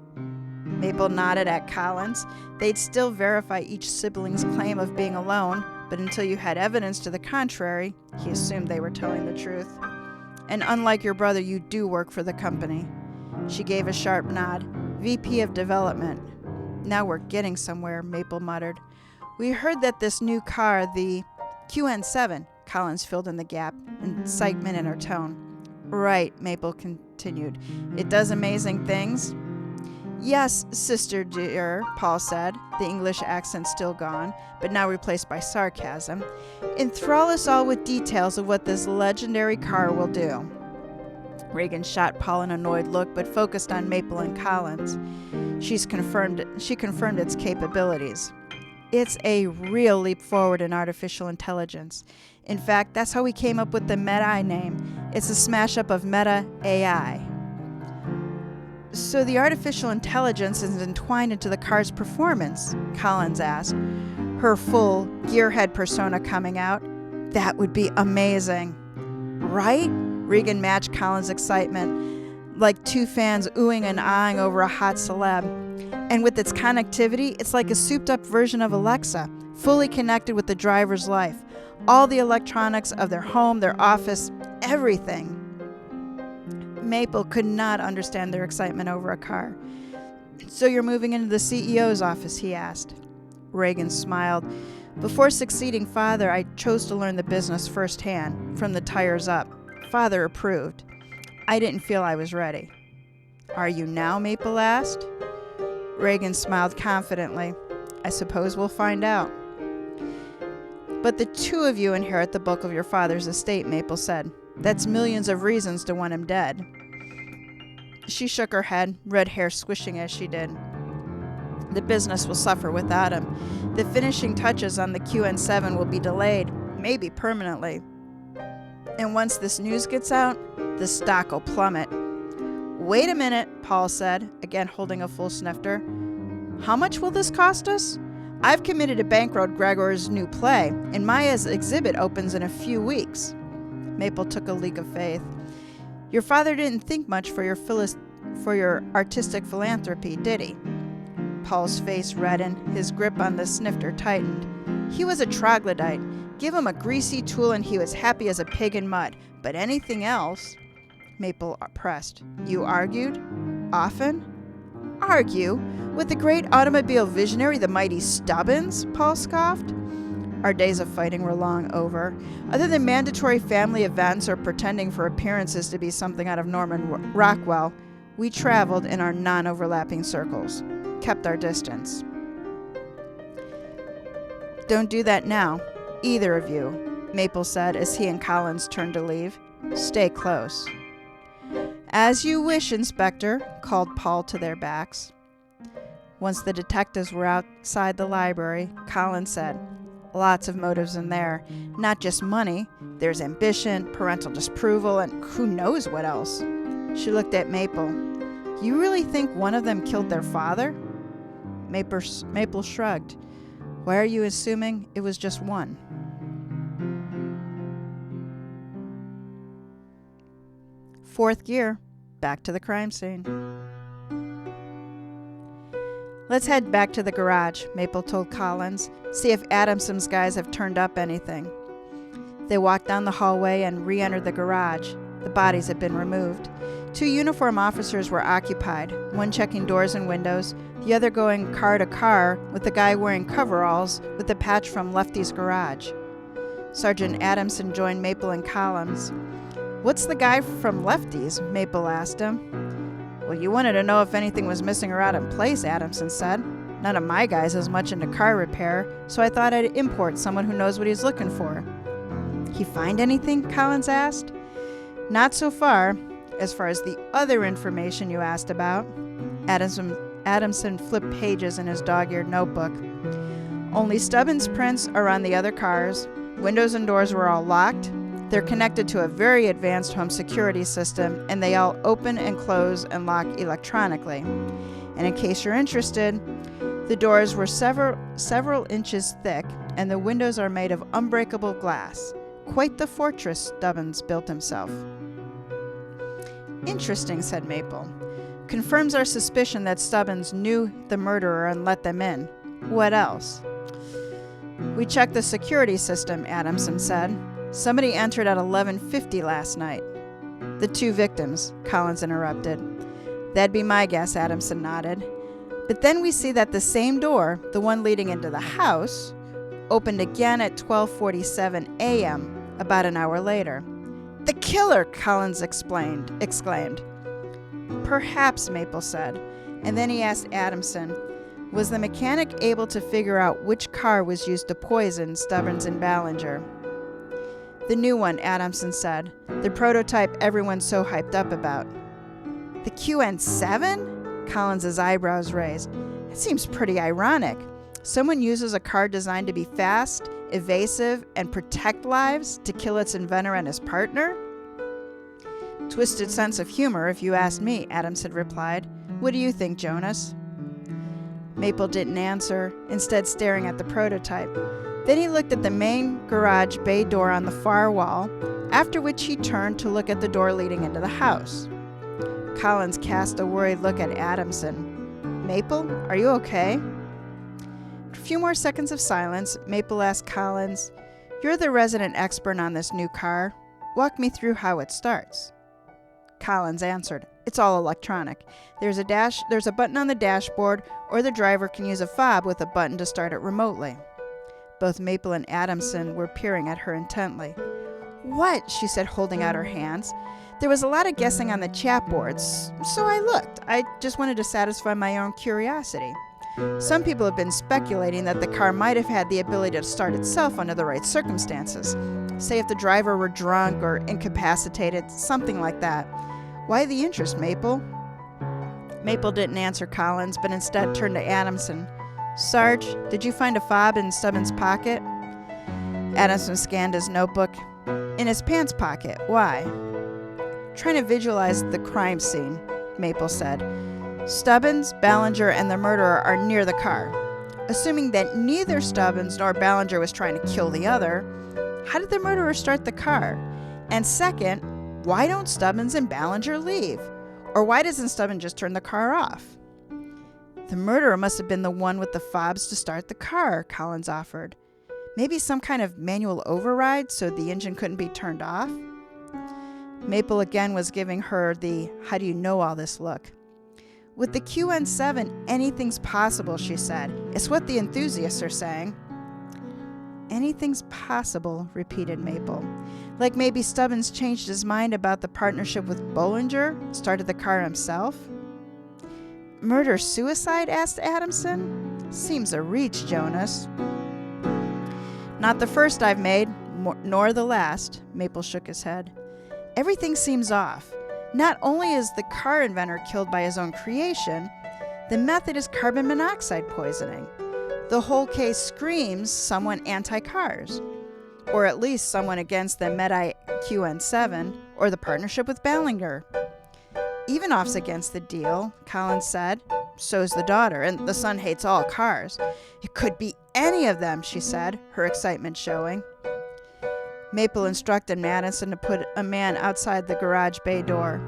Speaker 1: Maple nodded at Collins. They'd still verify each sibling's claim of being alone, but until you had evidence to the contrary, he assumed they were telling the truth. And unlike your brother, you do work for the company. She gave a sharp nod. VP of Development. Now we're getting somewhere, Maple muttered. We heard that this new car, the QN7, Collins filled in the gap, excitement in her tone. Right, Maple continued. It does amazing things. Yes, sister dear, Paul said, the English accent still gone, but now replaced by sarcasm. Enthrall us all with details of what this legendary car will do. Regan shot Paul an annoyed look, but focused on Maple and Collins. She confirmed its capabilities. It's a real leap forward in artificial intelligence. In fact, that's how we came up with the Meta name. It's a smash-up of Meta AI. So the artificial intelligence is entwined into the car's performance? Collins asked, her full gearhead persona coming out. That would be amazing. Right? Regan matched Collins' excitement, like two fans oohing and aahing over a hot celeb. And with its connectivity, it's like a souped-up version of Alexa, fully connected with the driver's life. All the electronics of their home, their office, everything. Maple could not understand their excitement over a car. So you're moving into the CEO's office, he asked. Regan smiled. Before succeeding Father, I chose to learn the business firsthand, from the tires up. Father approved. I didn't feel I was ready. Are you now? Maple asked. Regan smiled confidently. I suppose we'll find out. But the two of you inherit the bulk of your father's estate, Maple said. That's millions of reasons to want him dead. She shook her head, red hair swishing as she did. The business will suffer without him. The finishing touches on the QN7 will be delayed, maybe permanently. And once this news gets out, the stock will plummet. Wait a minute, Paul said, again holding a full snifter. How much will this cost us? I've committed to bankroll Gregor's new play, and Maya's exhibit opens in a few weeks. Maple took a leap of faith. Your father didn't think much for your artistic philanthropy, did he? Paul's face reddened, his grip on the snifter tightened. He was a troglodyte. Give him a greasy tool and he was happy as a pig in mud. But anything else? Maple pressed. You argued? Often? Argue? With the great automobile visionary, the mighty Stubbins? Paul scoffed. Our days of fighting were long over. Other than mandatory family events or pretending for appearances to be something out of Norman Rockwell, we traveled in our non-overlapping circles, kept our distance. Don't do that now, either of you, Maple said as he and Collins turned to leave. Stay close. As you wish, Inspector, called Paul to their backs. Once the detectives were outside the library, Collins said, lots of motives in there. Not just money. There's ambition, parental disapproval, and who knows what else. She looked at Maple. You really think one of them killed their father? Maple shrugged. Why are you assuming it was just one? Fourth gear. Back to the crime scene. Let's head back to the garage, Maple told Collins. See if Adamson's guys have turned up anything. They walked down the hallway and re-entered the garage. The bodies had been removed. Two uniformed officers were occupied, one checking doors and windows, the other going car to car with the guy wearing coveralls with the patch from Lefty's garage. Sergeant Adamson joined Maple and Collins. What's the guy from Lefty's? Maple asked him. Well, you wanted to know if anything was missing or out of place, Adamson said. None of my guys is much into car repair, so I thought I'd import someone who knows what he's looking for. He find anything? Collins asked. Not so far. As as the other information you asked about. Adamson flipped pages in his dog-eared notebook. Only Stubbins' prints are on the other cars. Windows and doors were all locked. They're connected to a very advanced home security system, and they all open and close and lock electronically. And in case you're interested, the doors were several inches thick, and the windows are made of unbreakable glass. Quite the fortress Stubbins built himself. Interesting, said Maple. Confirms our suspicion that Stubbins knew the murderer and let them in. What else? We checked the security system, Adamson said. Somebody entered at 11:50 last night. The 2 victims, Collins interrupted. That'd be my guess, Adamson nodded. But then we see that the same door, the one leading into the house, opened again at 12:47 a.m., about an hour later. The killer, Collins exclaimed. Perhaps, Maple said, and then he asked Adamson, was the mechanic able to figure out which car was used to poison Stubbins and Ballinger? The new one, Adamson said, the prototype everyone's so hyped up about. The QN7? Collins' eyebrows raised. It seems pretty ironic. Someone uses a car designed to be fast, evasive, and protect lives to kill its inventor and his partner? Twisted sense of humor, if you ask me, Adamson replied. What do you think, Jonas? Maple didn't answer, instead staring at the prototype. Then he looked at the main garage bay door on the far wall, after which he turned to look at the door leading into the house. Collins cast a worried look at Adamson. Maple, are you okay? After a few more seconds of silence, Maple asked Collins, you're the resident expert on this new car. Walk me through how it starts. Collins answered, it's all electronic. There's a button on the dashboard, or the driver can use a fob with a button to start it remotely. Both Maple and Adamson were peering at her intently. What? She said, holding out her hands. There was a lot of guessing on the chat boards, so I looked. I just wanted to satisfy my own curiosity. Some people have been speculating that the car might have had the ability to start itself under the right circumstances. Say if the driver were drunk or incapacitated, something like that. Why the interest, Maple? Maple didn't answer Collins, but instead turned to Adamson. Sarge, did you find a fob in Stubbins' pocket? Adamson scanned his notebook. In his pants pocket. Why? Trying to visualize the crime scene, Maple said. Stubbins, Ballinger, and the murderer are near the car. Assuming that neither Stubbins nor Ballinger was trying to kill the other, how did the murderer start the car? And second, why don't Stubbins and Ballinger leave? Or why doesn't Stubbins just turn the car off? The murderer must have been the one with the fobs to start the car, Collins offered. Maybe some kind of manual override so the engine couldn't be turned off? Maple again was giving her the how do you know all this look. With the QN7, anything's possible, she said. It's what the enthusiasts are saying. Anything's possible, repeated Maple. Like maybe Stubbins changed his mind about the partnership with Bollinger, started the car himself? Murder-suicide, asked Adamson. Seems a reach, Jonas. Not the first I've made, nor the last, Maple shook his head. Everything seems off. Not only is the car inventor killed by his own creation, the method is carbon monoxide poisoning. The whole case screams someone anti-cars, or at least someone against the Medi QN7 or the partnership with Ballinger. Evanoff's against the deal, Collins said. So's the daughter, and the son hates all cars. It could be any of them, she said, her excitement showing. Maple instructed Madison to put a man outside the garage bay door.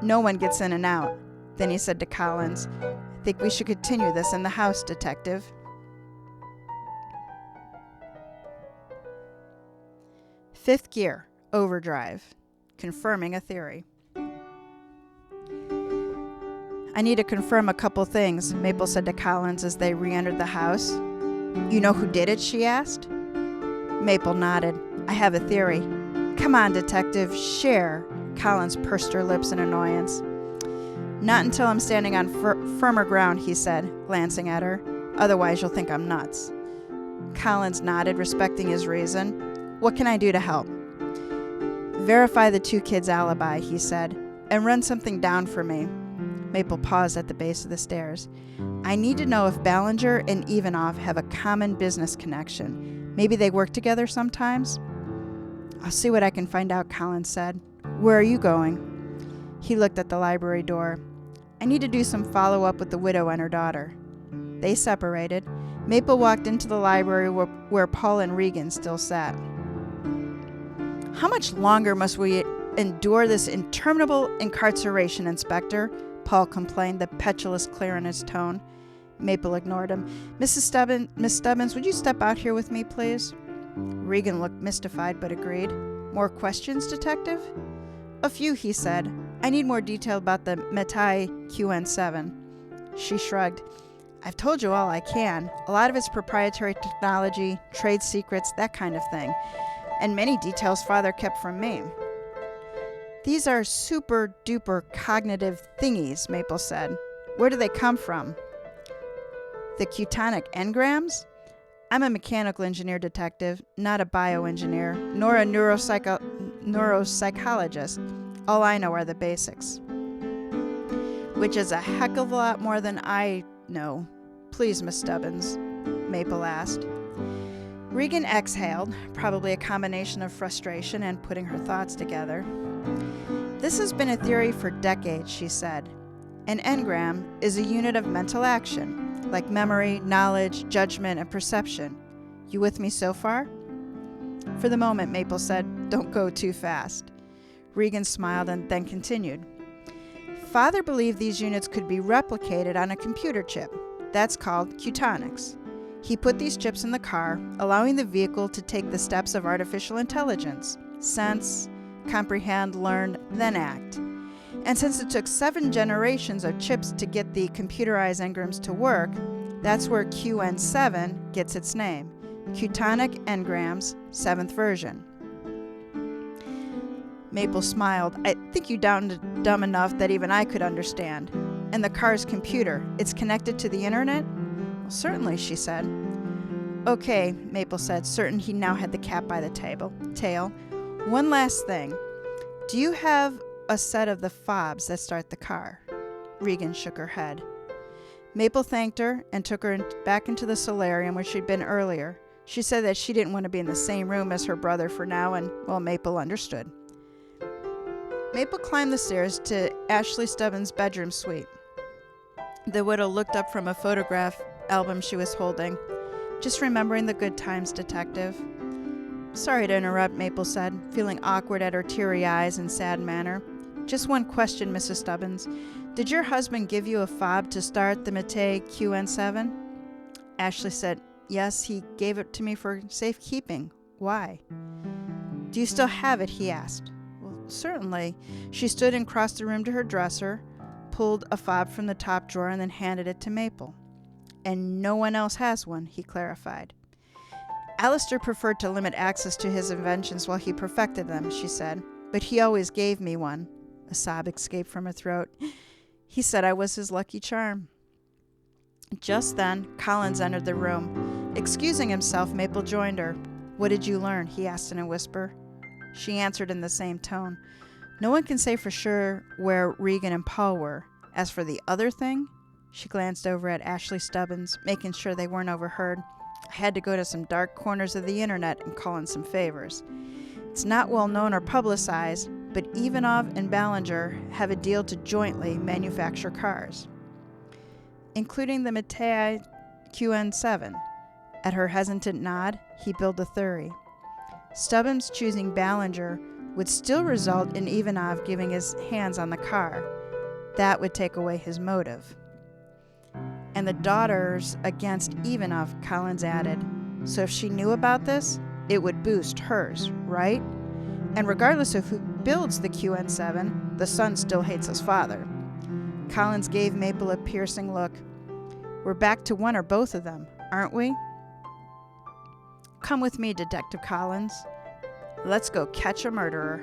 Speaker 1: No one gets in and out. Then he said to Collins, I think we should continue this in the house, Detective. Fifth gear, overdrive, confirming a theory. I need to confirm a couple things, Maple said to Collins as they re-entered the house. You know who did it, she asked. Maple nodded. I have a theory. Come on, Detective, share. Collins pursed her lips in annoyance. Not until I'm standing on firmer ground, he said, glancing at her. Otherwise, you'll think I'm nuts. Collins nodded, respecting his reason. What can I do to help? Verify the 2 kids' alibi, he said, and run something down for me. Maple paused at the base of the stairs. I need to know if Ballinger and Ivanoff have a common business connection. Maybe they work together sometimes? I'll see what I can find out, Collins said. Where are you going? He looked at the library door. I need to do some follow-up with the widow and her daughter. They separated. Maple walked into the library where Paul and Regan still sat. How much longer must we endure this interminable incarceration, Inspector? Paul complained, the petulous clear in his tone. Maple ignored him. Miss Stubbins, would you step out here with me, please? Regan looked mystified but agreed. More questions, Detective? A few, he said. I need more detail about the Metai QN7. She shrugged. I've told you all I can. A lot of it's proprietary technology, trade secrets, that kind of thing. And many details Father kept from me. These are super-duper cognitive thingies, Maple said. Where do they come from? The Cutonic engrams? I'm a mechanical engineer, Detective, not a bioengineer, nor a neuropsychologist. All I know are the basics. Which is a heck of a lot more than I know. Please, Miss Stubbins, Maple asked. Regan exhaled, probably a combination of frustration and putting her thoughts together. This has been a theory for decades, she said. An engram is a unit of mental action, like memory, knowledge, judgment, and perception. You with me so far? For the moment, Maple said, don't go too fast. Regan smiled and then continued. Father believed these units could be replicated on a computer chip. That's called Cutonics. He put these chips in the car, allowing the vehicle to take the steps of artificial intelligence, sense, comprehend, learn, then act. And since it took 7 generations of chips to get the computerized engrams to work, that's where QN7 gets its name. Cutonic Engrams, 7th version. Maple smiled. I think you sounded dumb enough that even I could understand. And the car's computer, it's connected to the internet? Well, certainly, she said. Okay, Maple said, certain he now had the cat by the tail. One last thing. Do you have a set of the fobs that start the car? Regan shook her head. Maple thanked her and took her back into the solarium where she'd been earlier. She said that she didn't want to be in the same room as her brother for now, and, well, Maple understood. Maple climbed the stairs to Ashley Stubbins' bedroom suite. The widow looked up from a photograph album she was holding. Just remembering the good times, Detective. Sorry to interrupt, Maple said, feeling awkward at her teary eyes and sad manner. Just one question, Mrs. Stubbins. Did your husband give you a fob to start the Mate QN7? Ashley said, yes, he gave it to me for safekeeping. Why? Do you still have it? He asked. Well, certainly. She stood and crossed the room to her dresser, pulled a fob from the top drawer, and then handed it to Maple. And no one else has one, he clarified. Alistair preferred to limit access to his inventions while he perfected them, she said, but he always gave me one. A sob escaped from her throat. He said I was his lucky charm. Just then, Collins entered the room. Excusing himself, Maple joined her. What did you learn? He asked in a whisper. She answered in the same tone. No one can say for sure where Regan and Paul were. As for the other thing, she glanced over at Ashley Stubbins, making sure they weren't overheard. I had to go to some dark corners of the internet and call in some favors. It's not well known or publicized, but Ivanov and Ballinger have a deal to jointly manufacture cars, including the Mate QN7. At her hesitant nod, he billed a theory. Stubbins choosing Ballinger would still result in Ivanov giving his hands on the car. That would take away his motive. And the daughters against Ivanov, Collins added. So if she knew about this, it would boost hers, right? And regardless of who builds the QN7, the son still hates his father. Collins gave Maple a piercing look. We're back to one or both of them, aren't we? Come with me, Detective Collins. Let's go catch a murderer.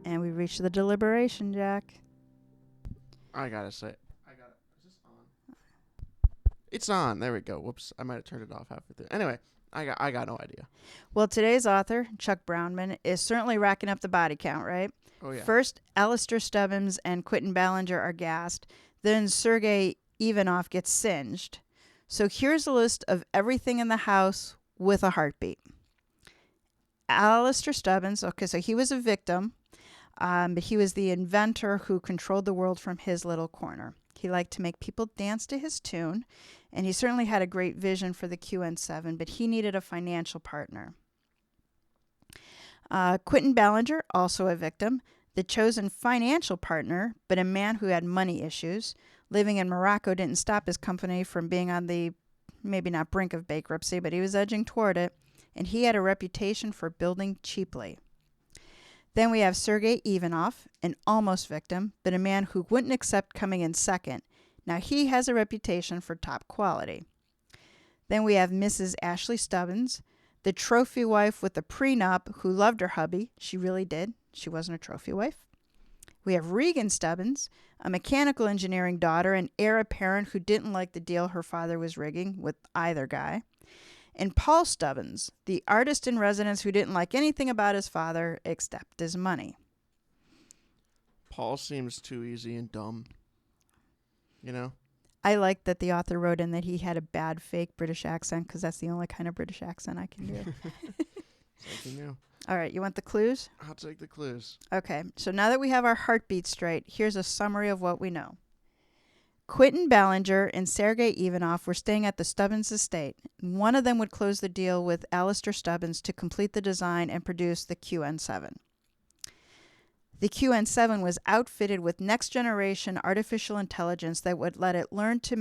Speaker 1: And we reached the deliberation, Jack.
Speaker 2: I gotta say, is this on? It's on. There we go. Whoops, I might have turned it off halfway through. Anyway, I got no idea.
Speaker 1: Well, today's author, Chuck Brownman, is certainly racking up the body count, right?
Speaker 2: Oh yeah.
Speaker 1: First, Alistair Stubbins and Quentin Ballinger are gassed. Then Sergei Ivanov gets singed. So here's a list of everything in the house with a heartbeat. Alistair Stubbins, okay, so he was a victim. But he was the inventor who controlled the world from his little corner. He liked to make people dance to his tune, and he certainly had a great vision for the QN7, but he needed a financial partner. Quentin Ballinger, also a victim, the chosen financial partner, but a man who had money issues. Living in Morocco didn't stop his company from being on the, maybe not brink of bankruptcy, but he was edging toward it, and he had a reputation for building cheaply. Then we have Sergei Ivanov, an almost victim, but a man who wouldn't accept coming in second. Now he has a reputation for top quality. Then we have Mrs. Ashley Stubbins, the trophy wife with the prenup who loved her hubby. She really did. She wasn't a trophy wife. We have Regan Stubbins, a mechanical engineering daughter and heir apparent who didn't like the deal her father was rigging with either guy. And Paul Stubbins, the artist in residence who didn't like anything about his father except his money.
Speaker 2: Paul seems too easy and dumb. You know?
Speaker 1: I like that the author wrote in that he had a bad fake British accent because that's the only kind of British accent I can do.
Speaker 2: Something new.
Speaker 1: All right, you want the clues?
Speaker 2: I'll take the clues.
Speaker 1: Okay, so now that we have our heartbeat straight, here's a summary of what we know. Quentin Ballinger and Sergei Ivanov were staying at the Stubbins estate. One of them would close the deal with Alistair Stubbins to complete the design and produce the QN7. The QN7 was outfitted with next-generation artificial intelligence that would let it learn to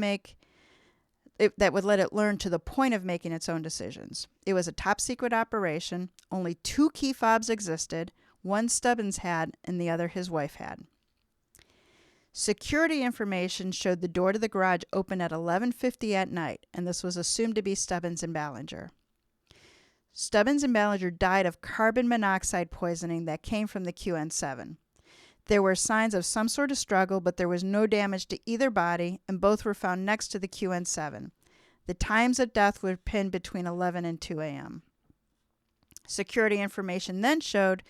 Speaker 1: the point of making its own decisions. It was a top-secret operation. Only 2 key fobs existed. One Stubbins had, and the other his wife had. Security information showed the door to the garage open at 11:50 at night, and this was assumed to be Stubbins and Ballinger. Stubbins and Ballinger died of carbon monoxide poisoning that came from the QN7. There were signs of some sort of struggle, but there was no damage to either body, and both were found next to the QN7. The times of death were pinned between 11 and 2 a.m. Security information then showed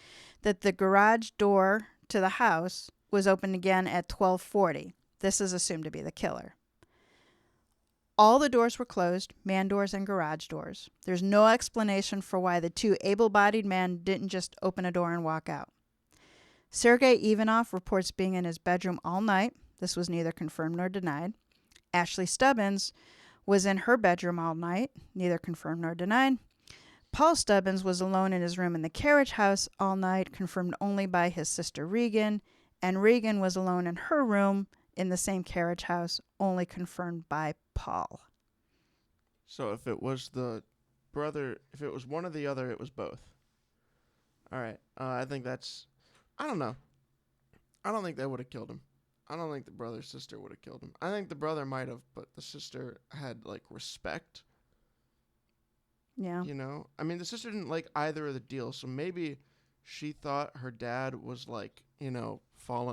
Speaker 1: that the garage door to the house was opened again at 12:40. This is assumed to be the killer. All the doors were closed, man doors and garage doors. There's no explanation for why the 2 able-bodied men didn't just open a door and walk out. Sergei Ivanov reports being in his bedroom all night. This was neither confirmed nor denied. Ashley Stubbins was in her bedroom all night, neither confirmed nor denied. Paul Stubbins was alone in his room in the carriage house all night, confirmed only by his sister Regan, and Regan was alone in her room in the same carriage house, only confirmed by Paul.
Speaker 2: So if it was the brother, if it was one or the other, it was both. All right. I think that's, I don't know. I don't think they would have killed him. I don't think the brother's sister would have killed him. I think the brother might have, but the sister had, like, respect.
Speaker 1: Yeah.
Speaker 2: You know? I mean, the sister didn't like either of the deals, so maybe she thought her dad was, like, you know,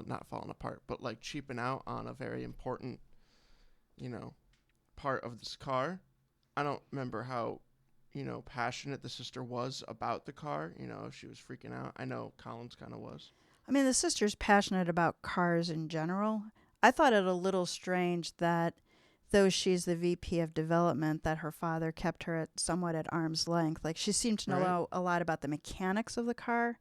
Speaker 2: not falling apart, but, like, cheaping out on a very important, you know, part of this car. I don't remember how, you know, passionate the sister was about the car. You know, if she was freaking out. I know Collins kind of was.
Speaker 1: I mean, the sister's passionate about cars in general. I thought it a little strange that, though she's the VP of development, that her father kept her somewhat at arm's length. Like, she seemed to know a lot about the mechanics of the car.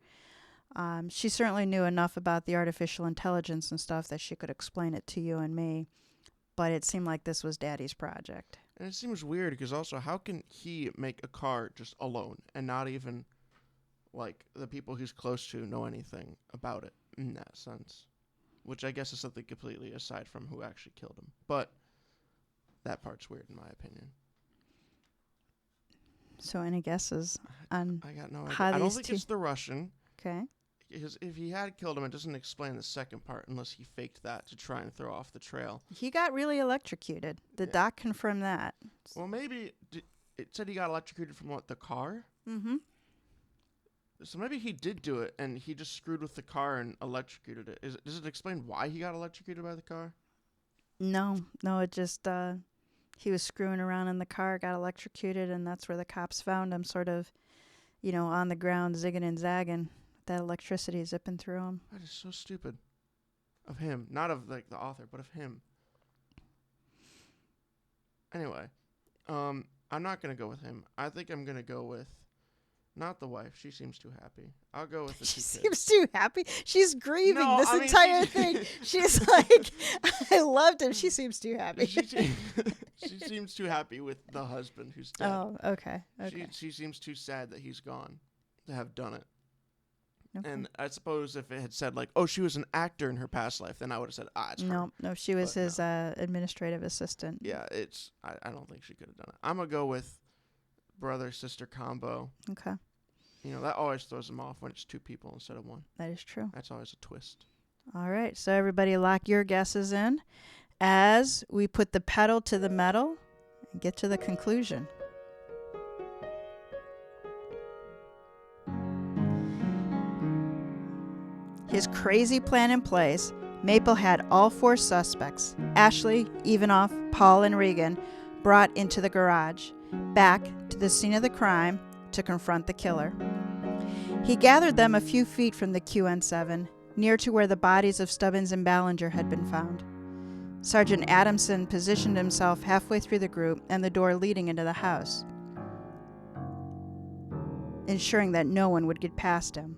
Speaker 1: She certainly knew enough about the artificial intelligence and stuff that she could explain it to you and me. But it seemed like this was Daddy's project.
Speaker 2: And it seems weird because also, how can he make a car just alone and not even, like, the people he's close to know anything about it in that sense? Which I guess is something completely aside from who actually killed him. But that part's weird in my opinion.
Speaker 1: So any guesses on
Speaker 2: I got no idea.
Speaker 1: how
Speaker 2: I don't
Speaker 1: these
Speaker 2: think
Speaker 1: two...
Speaker 2: it's the Russian.
Speaker 1: Okay.
Speaker 2: Because if he had killed him, it doesn't explain the second part unless he faked that to try and throw off the trail.
Speaker 1: He got really electrocuted. The doc confirmed that.
Speaker 2: Well, maybe it said he got electrocuted from what, the car?
Speaker 1: Mm-hmm.
Speaker 2: So maybe he did do it and he just screwed with the car and electrocuted it. Does it explain why he got electrocuted by the car?
Speaker 1: No, it just he was screwing around in the car, got electrocuted, and that's where the cops found him, sort of, you know, on the ground, zigging and zagging. That electricity zipping through him.
Speaker 2: That is so stupid. Of him. Not of, like, the author, but of him. Anyway. I'm not going to go with him. I think I'm going to go with Not the wife. She seems too happy. I'll go with the
Speaker 1: She
Speaker 2: 2 kids.
Speaker 1: seems too happy. She's grieving
Speaker 2: No,
Speaker 1: this
Speaker 2: I mean,
Speaker 1: entire
Speaker 2: she's-
Speaker 1: thing. She's like, I loved him. She seems too happy.
Speaker 2: She seems too happy with the husband who's dead.
Speaker 1: Oh, okay. Okay.
Speaker 2: She seems too sad that he's gone to have done it.
Speaker 1: Okay.
Speaker 2: And I suppose if it had said like, oh, she was an actor in her past life, then I would have said, it's her.
Speaker 1: No, she was
Speaker 2: But
Speaker 1: his administrative assistant.
Speaker 2: Yeah, I don't think she could have done it. I'm going to go with brother-sister combo.
Speaker 1: Okay.
Speaker 2: You know, that always throws them off when it's 2 people instead of 1.
Speaker 1: That is true.
Speaker 2: That's always a twist.
Speaker 1: All right. So everybody lock your guesses in as we put the pedal to the metal and get to the conclusion. His crazy plan in place, Maple had all 4 suspects, Ashley, Ivanoff, Paul, and Regan, brought into the garage, back to the scene of the crime to confront the killer. He gathered them a few feet from the QN7, near to where the bodies of Stubbins and Ballinger had been found. Sergeant Adamson positioned himself halfway through the group and the door leading into the house, ensuring that no one would get past him.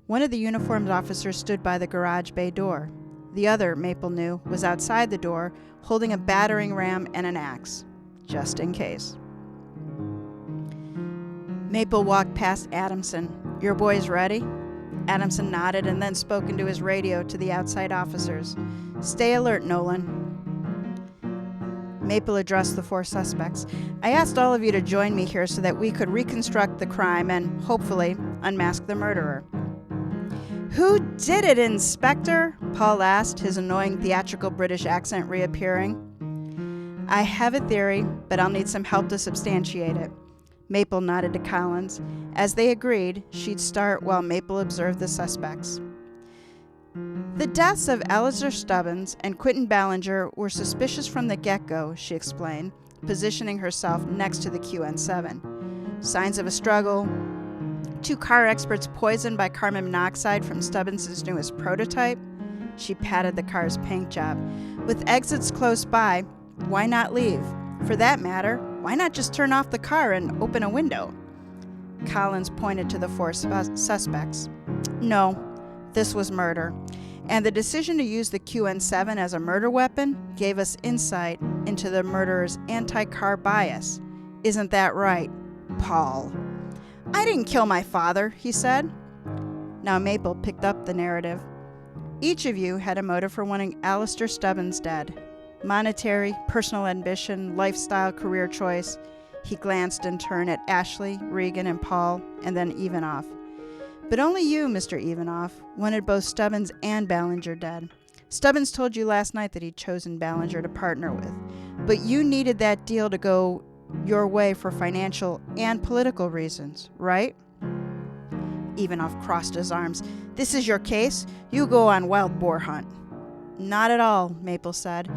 Speaker 1: One of the uniformed officers stood by the garage bay door. The other, Maple knew, was outside the door, holding a battering ram and an axe, just in case. Maple walked past Adamson. Your boys ready? Adamson nodded and then spoke into his radio to the outside officers. Stay alert, Nolan. Maple addressed the 4 suspects. I asked all of you to join me here so that we could reconstruct the crime and, hopefully, unmask the murderer. Who did it, Inspector? Paul asked, his annoying theatrical British accent reappearing. I have a theory, but I'll need some help to substantiate it. Maple nodded to Collins. As they agreed, she'd start while Maple observed the suspects. The deaths of Alistair Stubbins and Quentin Ballinger were suspicious from the get-go, she explained, positioning herself next to the QN7. Signs of a struggle. 2 car experts poisoned by carbon monoxide from Stubbins' newest prototype. She patted the car's paint job. With exits close by, why not leave? For that matter, why not just turn off the car and open a window? Collins pointed to the 4 suspects. No, this was murder. And the decision to use the QN7 as a murder weapon gave us insight into the murderer's anti-car bias. Isn't that right, Paul? I didn't kill my father, he said. Now Maple picked up the narrative. Each of you had a motive for wanting Alistair Stubbins dead. Monetary, personal ambition, lifestyle, career choice. He glanced in turn at Ashley, Regan, and Paul, and then Ivanoff. But only you, Mr. Ivanoff, wanted both Stubbins and Ballinger dead. Stubbins told you last night that he'd chosen Ballinger to partner with, but you needed that deal to go your way for financial and political reasons, right? Ivanoff crossed his arms. This is your case? You go on wild boar hunt. Not at all, Maple said.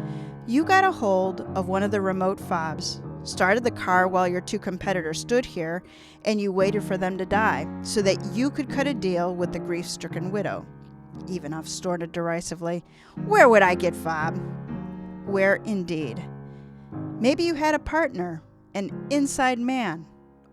Speaker 1: You got a hold of one of the remote fobs, started the car while your 2 competitors stood here, and you waited for them to die so that you could cut a deal with the grief-stricken widow. Ivanoff snorted derisively. Where would I get fob? Where indeed? Maybe you had a partner, an inside man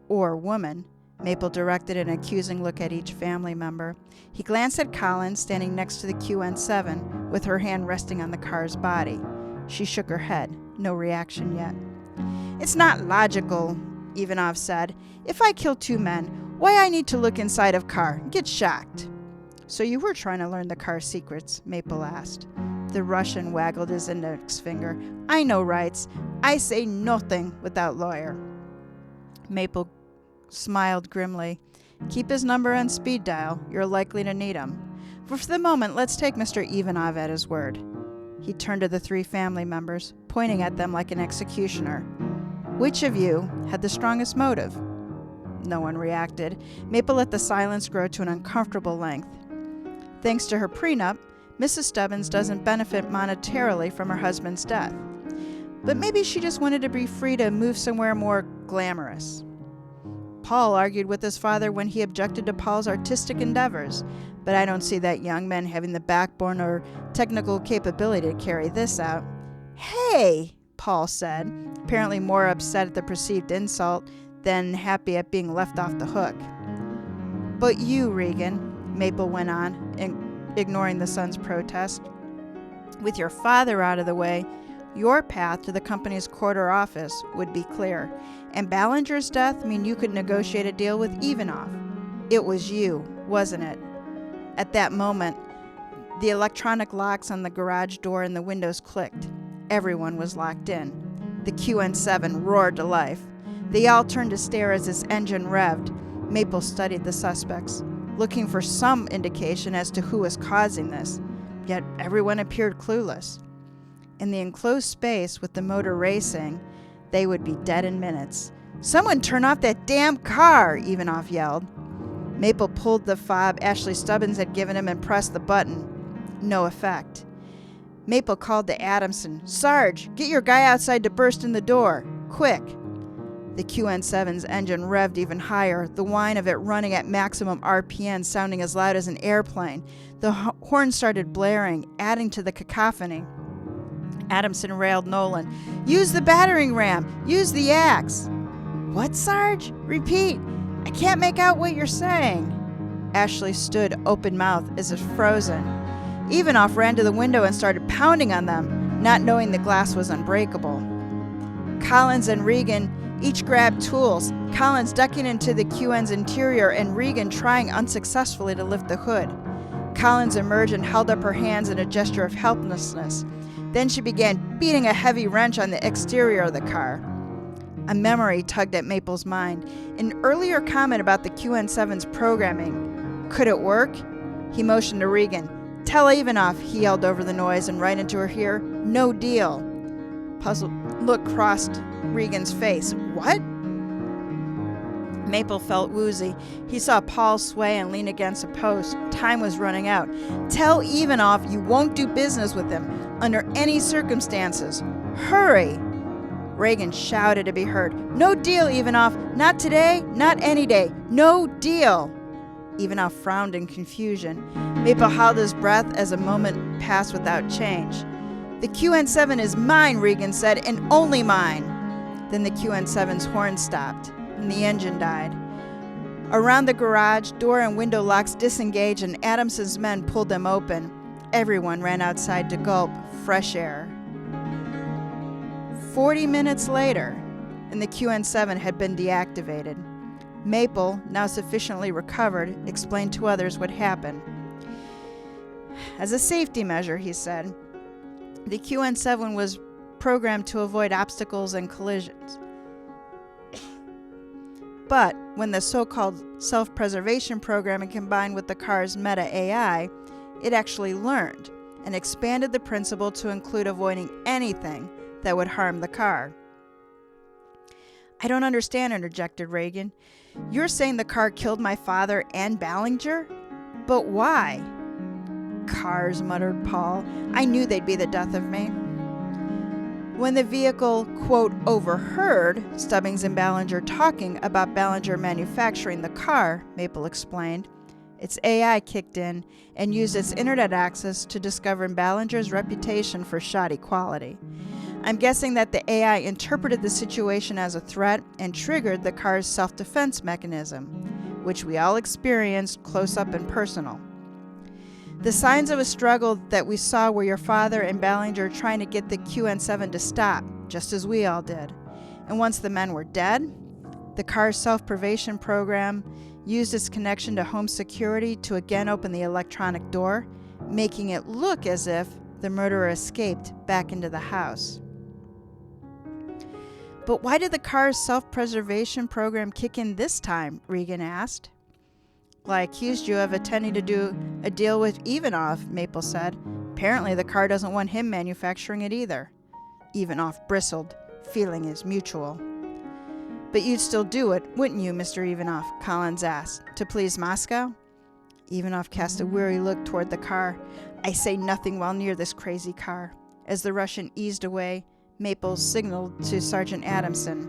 Speaker 1: or woman. Maple directed an accusing look at each family member. He glanced at Collins, standing next to the QN7, with her hand resting on the car's body. She shook her head. No reaction yet. It's not logical, Ivanoff said. If I kill 2 men, why I need to look inside of car? Get shocked. So you were trying to learn the car's secrets, Maple asked. The Russian waggled his index finger. I know rights. I say nothing without lawyer. Maple smiled grimly. Keep his number on speed dial. You're likely to need him. For the moment, let's take Mr. Ivanoff at his word. He turned to the 3 family members, pointing at them like an executioner. Which of you had the strongest motive? No one reacted. Maple let the silence grow to an uncomfortable length. Thanks to her prenup, Mrs. Stubbins doesn't benefit monetarily from her husband's death. But maybe she just wanted to be free to move somewhere more glamorous. Paul argued with his father when he objected to Paul's artistic endeavors, but I don't see that young man having the backbone or technical capability to carry this out. Hey, Paul said, apparently more upset at the perceived insult than happy at being left off the hook. But you, Regan, Maple went on, ignoring the son's protest. With your father out of the way, your path to the company's quarter office would be clear, and Ballinger's death mean you could negotiate a deal with Ivanov. It was you, wasn't it? At that moment, the electronic locks on the garage door and the windows clicked. Everyone was locked in. The QN7 roared to life. They all turned to stare as its engine revved. Maple studied the suspects, looking for some indication as to who was causing this, yet everyone appeared clueless. In the enclosed space with the motor racing, they would be dead in minutes. "Someone turn off that damn car!" Ivanov yelled. Maple pulled the fob Ashley Stubbins had given him and pressed the button. No effect. Maple called to Adamson, "Sarge, get your guy outside to burst in the door. Quick!" The QN7's engine revved even higher, the whine of it running at maximum RPM sounding as loud as an airplane. The horn started blaring, adding to the cacophony. Adamson railed Nolan, "Use the battering ram! Use the axe!" "What, Sarge? Repeat! I can't make out what you're saying." Ashley stood open-mouthed, as if frozen. Ivanov ran to the window and started pounding on them, not knowing the glass was unbreakable. Collins and Regan each grabbed tools, Collins ducking into the QN's interior and Regan trying unsuccessfully to lift the hood. Collins emerged and held up her hands in a gesture of helplessness. Then she began beating a heavy wrench on the exterior of the car. A memory tugged at Maple's mind. An earlier comment about the QN7's programming. Could it work? He motioned to Regan. "Tell Ivanov," he yelled over the noise and right into her ear. "No deal." Puzzled look crossed Regan's face. "What?" Maple felt woozy. He saw Paul sway and lean against a post. Time was running out. "Tell Ivanov you won't do business with him under any circumstances. Hurry!" Regan shouted to be heard. "No deal, Ivanov. Not today, not any day. No deal." Ivanov frowned in confusion. Maple held his breath as a moment passed without change. "The QN7 is mine," Regan said, "and only mine." Then the QN7's horn stopped, and the engine died. Around the garage, door and window locks disengaged, and Adamson's men pulled them open. Everyone ran outside to gulp fresh air. 40 minutes later, and the QN7 had been deactivated. Maple, now sufficiently recovered, explained to others what happened. "As a safety measure," he said, "the QN7 was programmed to avoid obstacles and collisions. But when the so-called self-preservation programming combined with the car's meta-AI, it actually learned and expanded the principle to include avoiding anything that would harm the car." "I don't understand," interjected Regan. "You're saying the car killed my father and Ballinger? But why?" "Cars," muttered Paul. "I knew they'd be the death of me." When the vehicle, quote, overheard Stubbings and Ballinger talking about Ballinger manufacturing the car, Maple explained, its AI kicked in and used its internet access to discover Ballinger's reputation for shoddy quality. I'm guessing that the AI interpreted the situation as a threat and triggered the car's self-defense mechanism, which we all experienced close up and personal. The signs of a struggle that we saw were your father and Ballinger trying to get the QN7 to stop, just as we all did. And once the men were dead, the car's self-preservation program used its connection to home security to again open the electronic door, making it look as if the murderer escaped back into the house. "But why did the car's self-preservation program kick in this time?" Regan asked. "Well, I accused you of attempting to do a deal with Ivanov," Maple said. "Apparently the car doesn't want him manufacturing it either." Ivanov bristled. Feeling is mutual. "But you'd still do it, wouldn't you, Mr. Ivanov?" Collins asked. "To please Moscow?" Ivanov cast a weary look toward the car. "I say nothing while near this crazy car." As the Russian eased away, Maple signaled to Sergeant Adamson.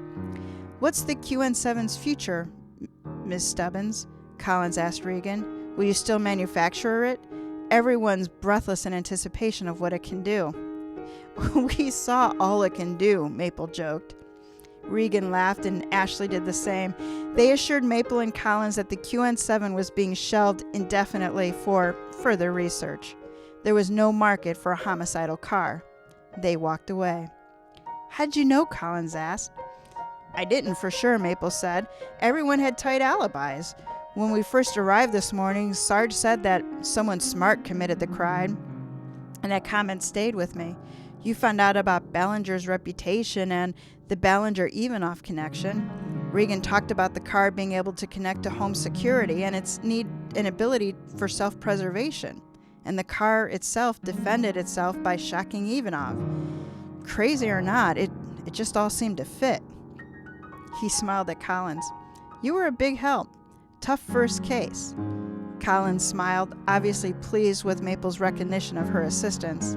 Speaker 1: "What's the QN7's future, Miss Stubbins?" Collins asked Regan. "Will you still manufacture it?" Everyone's breathless in anticipation of what it can do. "We saw all it can do," Maple joked. Regan laughed and Ashley did the same. They assured Maple and Collins that the QN7 was being shelved indefinitely for further research. There was no market for a homicidal car. They walked away. "How'd you know?" Collins asked. "I didn't for sure," Maple said. "Everyone had tight alibis. When we first arrived this morning, Sarge said that someone smart committed the crime, and that comment stayed with me. You found out about Ballinger's reputation and the Ballinger-Evanoff connection. Regan talked about the car being able to connect to home security and its need and ability for self-preservation. And the car itself defended itself by shocking Ivanov. Crazy or not, it just all seemed to fit." He smiled at Collins. "You were a big help. Tough first case." Collins smiled, obviously pleased with Maple's recognition of her assistance.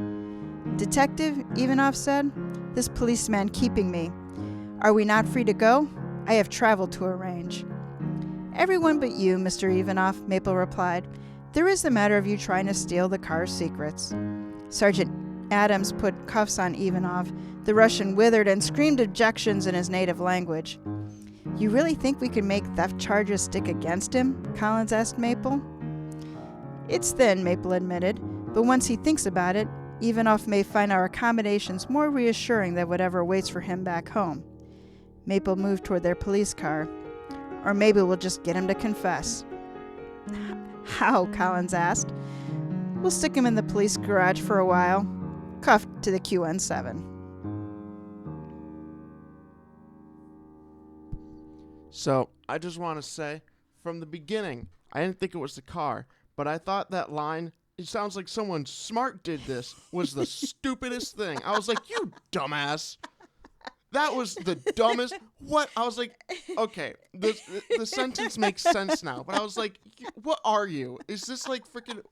Speaker 1: "Detective," Ivanov said, "this policeman keeping me. Are we not free to go? I have travel to arrange." "Everyone but you, Mr. Ivanov," Maple replied. "There is the matter of you trying to steal the car's secrets." Sergeant Adams put cuffs on Ivanov. The Russian withered and screamed objections in his native language. "You really think we could make theft charges stick against him?" Collins asked Maple. "It's thin," Maple admitted, "but once he thinks about it, Ivanov may find our accommodations more reassuring than whatever awaits for him back home." Maple moved toward their police car. "Or maybe we'll just get him to confess." "How?" Collins asked. "We'll stick him in the police garage for a while, cuffed to the QN7.
Speaker 2: So, I just want to say, from the beginning, I didn't think it was the car, but I thought that line, "It sounds like someone smart did this," was the stupidest thing. I was like, "You dumbass." That was the dumbest. What? I was like, okay, the sentence makes sense now, but I was like, what are you? Is this like freaking...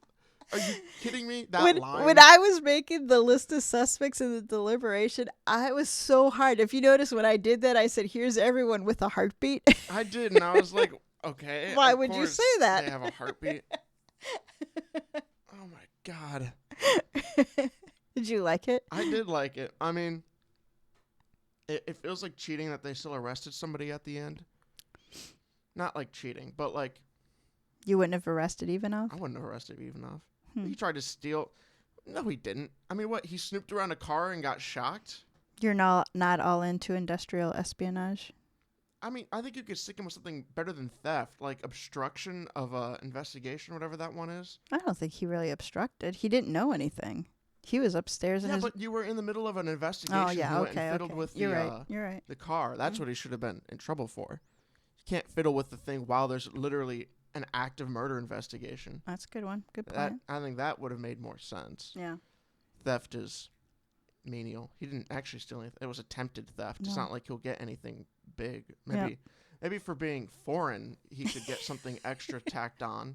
Speaker 2: Are you kidding me? That line?
Speaker 3: When I was making the list of suspects in the deliberation, I was so hard. If you notice when I did that, I said, "Here's everyone with a heartbeat."
Speaker 2: I did, and I was like, okay.
Speaker 3: Why
Speaker 2: of
Speaker 3: would you
Speaker 2: course
Speaker 3: say that?
Speaker 2: They have a heartbeat. Oh my God.
Speaker 3: Did you like it?
Speaker 2: I did like it. I mean, it feels like cheating that they still arrested somebody at the end. Not like cheating, but like...
Speaker 1: You wouldn't have arrested Ivanov?
Speaker 2: I wouldn't have arrested Ivanov. He tried to steal... No, he didn't. I mean, what? He snooped around a car and got shocked?
Speaker 1: You're not all into industrial espionage?
Speaker 2: I mean, I think you could stick him with something better than theft, like obstruction of a investigation, whatever that one is.
Speaker 1: I don't think he really obstructed. He didn't know anything. He was upstairs in his...
Speaker 2: but you were in the middle of an investigation.
Speaker 1: Oh, yeah,
Speaker 2: who went
Speaker 1: okay,
Speaker 2: and fiddled
Speaker 1: okay.
Speaker 2: with
Speaker 1: You're right.
Speaker 2: the car. That's what he should have been in trouble for. You can't fiddle with the thing while there's literally an active murder investigation.
Speaker 1: That's a good one. Good point.
Speaker 2: I think that would have made more sense.
Speaker 1: Yeah.
Speaker 2: Theft is menial. He didn't actually steal anything. It was attempted theft. It's not like he'll get anything big. Maybe for being foreign, he could get something extra tacked on.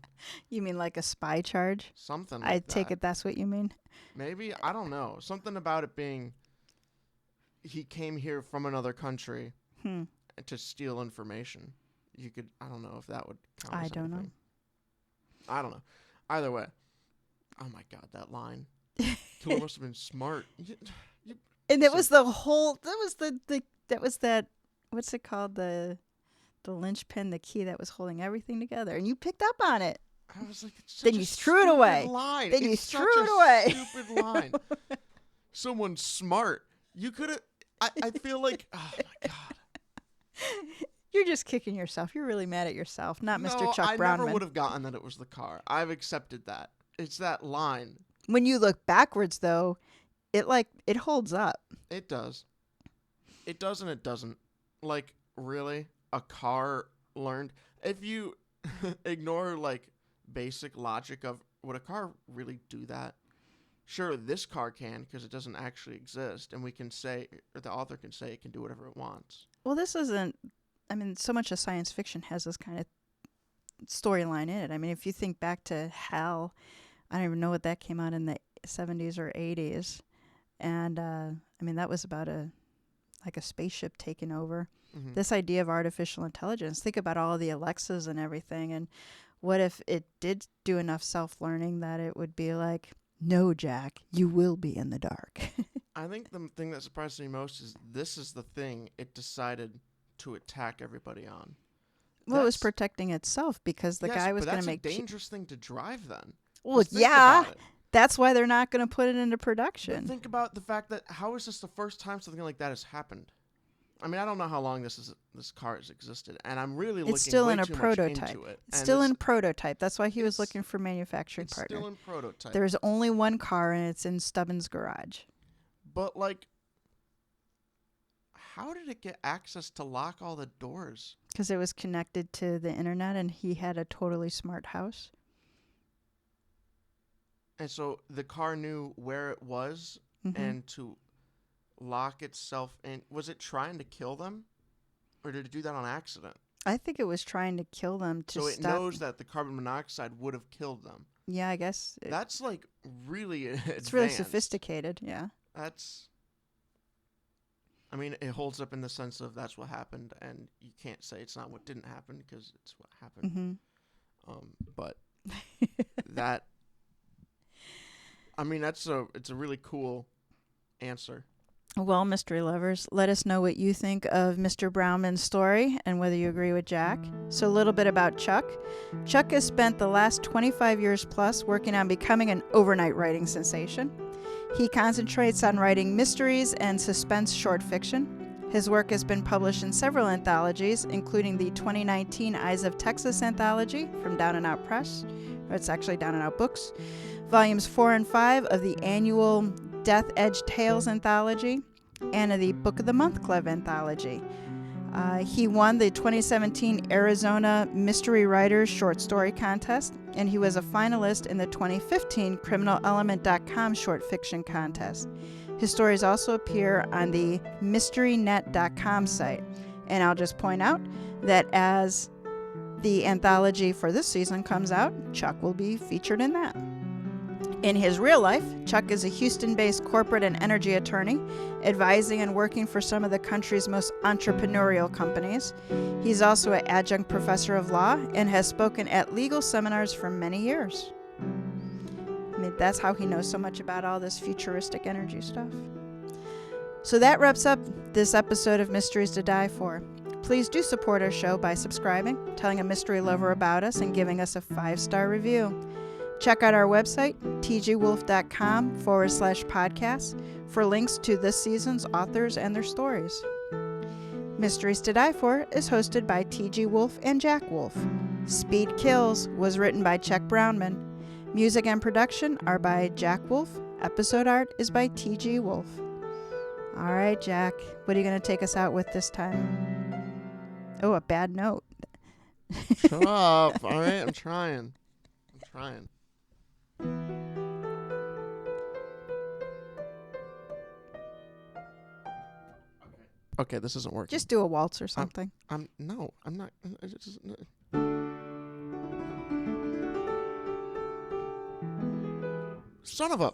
Speaker 1: You mean like a spy charge?
Speaker 2: Something like
Speaker 1: I
Speaker 2: that.
Speaker 1: take it that's what you mean?
Speaker 2: Maybe. I don't know. Something about it being he came here from another country to steal information. You could... I don't know if that would count as anything.
Speaker 1: know.
Speaker 2: I don't know. Either way. Oh my God, that line. Killer must have been smart.
Speaker 3: And it was the whole... That was that... What's it called? The linchpin, the key that was holding everything together. And you picked up on it.
Speaker 2: I was like, it's
Speaker 3: Then
Speaker 2: such
Speaker 3: you
Speaker 2: a
Speaker 3: threw it
Speaker 2: stupid
Speaker 3: away.
Speaker 2: Line.
Speaker 3: Then you
Speaker 2: It's
Speaker 3: threw
Speaker 2: such
Speaker 3: it
Speaker 2: a
Speaker 3: away.
Speaker 2: Stupid line. Someone smart. You could have... I feel like... Oh my God.
Speaker 1: You're just kicking yourself. You're really mad at yourself, not
Speaker 2: No,
Speaker 1: Mr. Chuck
Speaker 2: I
Speaker 1: Brownman.
Speaker 2: never would have gotten that it was the car. I've accepted that. It's that line.
Speaker 1: When you look backwards, though, it holds up.
Speaker 2: It does. It does and it doesn't. Like, really? A car learned? If you ignore, like, basic logic of, would a car really do that? Sure, this car can because it doesn't actually exist, and we can say, or the author can say it can do whatever it wants.
Speaker 1: Well, this isn't... I mean, so much of science fiction has this kind of storyline in it. I mean, if you think back to Hal, I don't even know what that came out in the 70s or 80s. And, I mean, that was about a spaceship taking over.
Speaker 2: Mm-hmm.
Speaker 1: This idea of artificial intelligence, think about all the Alexas and everything. And what if it did do enough self-learning that it would be like, no, Jack, you will be in the dark.
Speaker 2: I think the thing that surprised me most is this is the thing it decided to attack everybody on.
Speaker 3: Well, it was protecting itself because the guy was going to make.
Speaker 2: That's a dangerous thing to drive. Then.
Speaker 3: Well, yeah, that's why they're not going to put it into production.
Speaker 2: But think about the fact that how is this the first time something like that has happened? I mean, I don't know how long this car has existed, and I'm really looking.
Speaker 3: It's still
Speaker 2: way
Speaker 3: in a
Speaker 2: too
Speaker 3: prototype.
Speaker 2: Much into it.
Speaker 3: It's still in prototype. That's why he was looking for manufacturing partner.
Speaker 2: It's still in prototype.
Speaker 3: There's only one car, and it's in Stubbins' garage.
Speaker 2: But like, how did it get access to lock all the doors?
Speaker 3: Because it was connected to the internet, and he had a totally smart house.
Speaker 2: And so the car knew where it was and to lock itself in. Was it trying to kill them? Or did it do that on accident?
Speaker 3: I think it was trying to kill them to
Speaker 2: so
Speaker 3: stop.
Speaker 2: So it knows that the carbon monoxide would have killed them.
Speaker 3: Yeah, I guess.
Speaker 2: That's like really advanced.
Speaker 3: It's really sophisticated, yeah.
Speaker 2: That's... I mean, it holds up in the sense of that's what happened, and you can't say it's not what didn't happen because it's what happened. But that... I mean, it's a really cool answer.
Speaker 3: Well, mystery lovers, let us know what you think of Mr. Brownman's story and whether you agree with Jack. So a little bit about Chuck. Chuck has spent the last 25 years plus working on becoming an overnight writing sensation. He concentrates on writing mysteries and suspense short fiction. His work has been published in several anthologies, including the 2019 Eyes of Texas anthology from Down and Out Press. It's actually Down and Out Books. Volumes 4 and 5 of the annual Death Edge Tales anthology and of the Book of the Month Club anthology. He won the 2017 Arizona Mystery Writers Short Story Contest, and he was a finalist in the 2015 CriminalElement.com Short Fiction Contest. His stories also appear on the MysteryNet.com site. And I'll just point out that as the anthology for this season comes out, Chuck will be featured in that. In his real life, Chuck is a Houston-based corporate and energy attorney, advising and working for some of the country's most entrepreneurial companies. He's also an adjunct professor of law and has spoken at legal seminars for many years. I mean, that's how he knows so much about all this futuristic energy stuff. So that wraps up this episode of Mysteries to Die For. Please do support our show by subscribing, telling a mystery lover about us, and giving us a 5-star review. Check out our website, tgwolff.com/podcast, for links to this season's authors and their stories. Mysteries to Die For is hosted by TG Wolff and Jack Wolff. Speed Kills was written by Chuck Brownman. Music and production are by Jack Wolff. Episode art is by TG Wolff. All right, Jack, what are you going to take us out with this time? Oh, a bad note.
Speaker 2: Shut up. All right, I'm trying. Okay, this isn't working.
Speaker 3: Just do a waltz or something.
Speaker 2: I'm not. Son of a...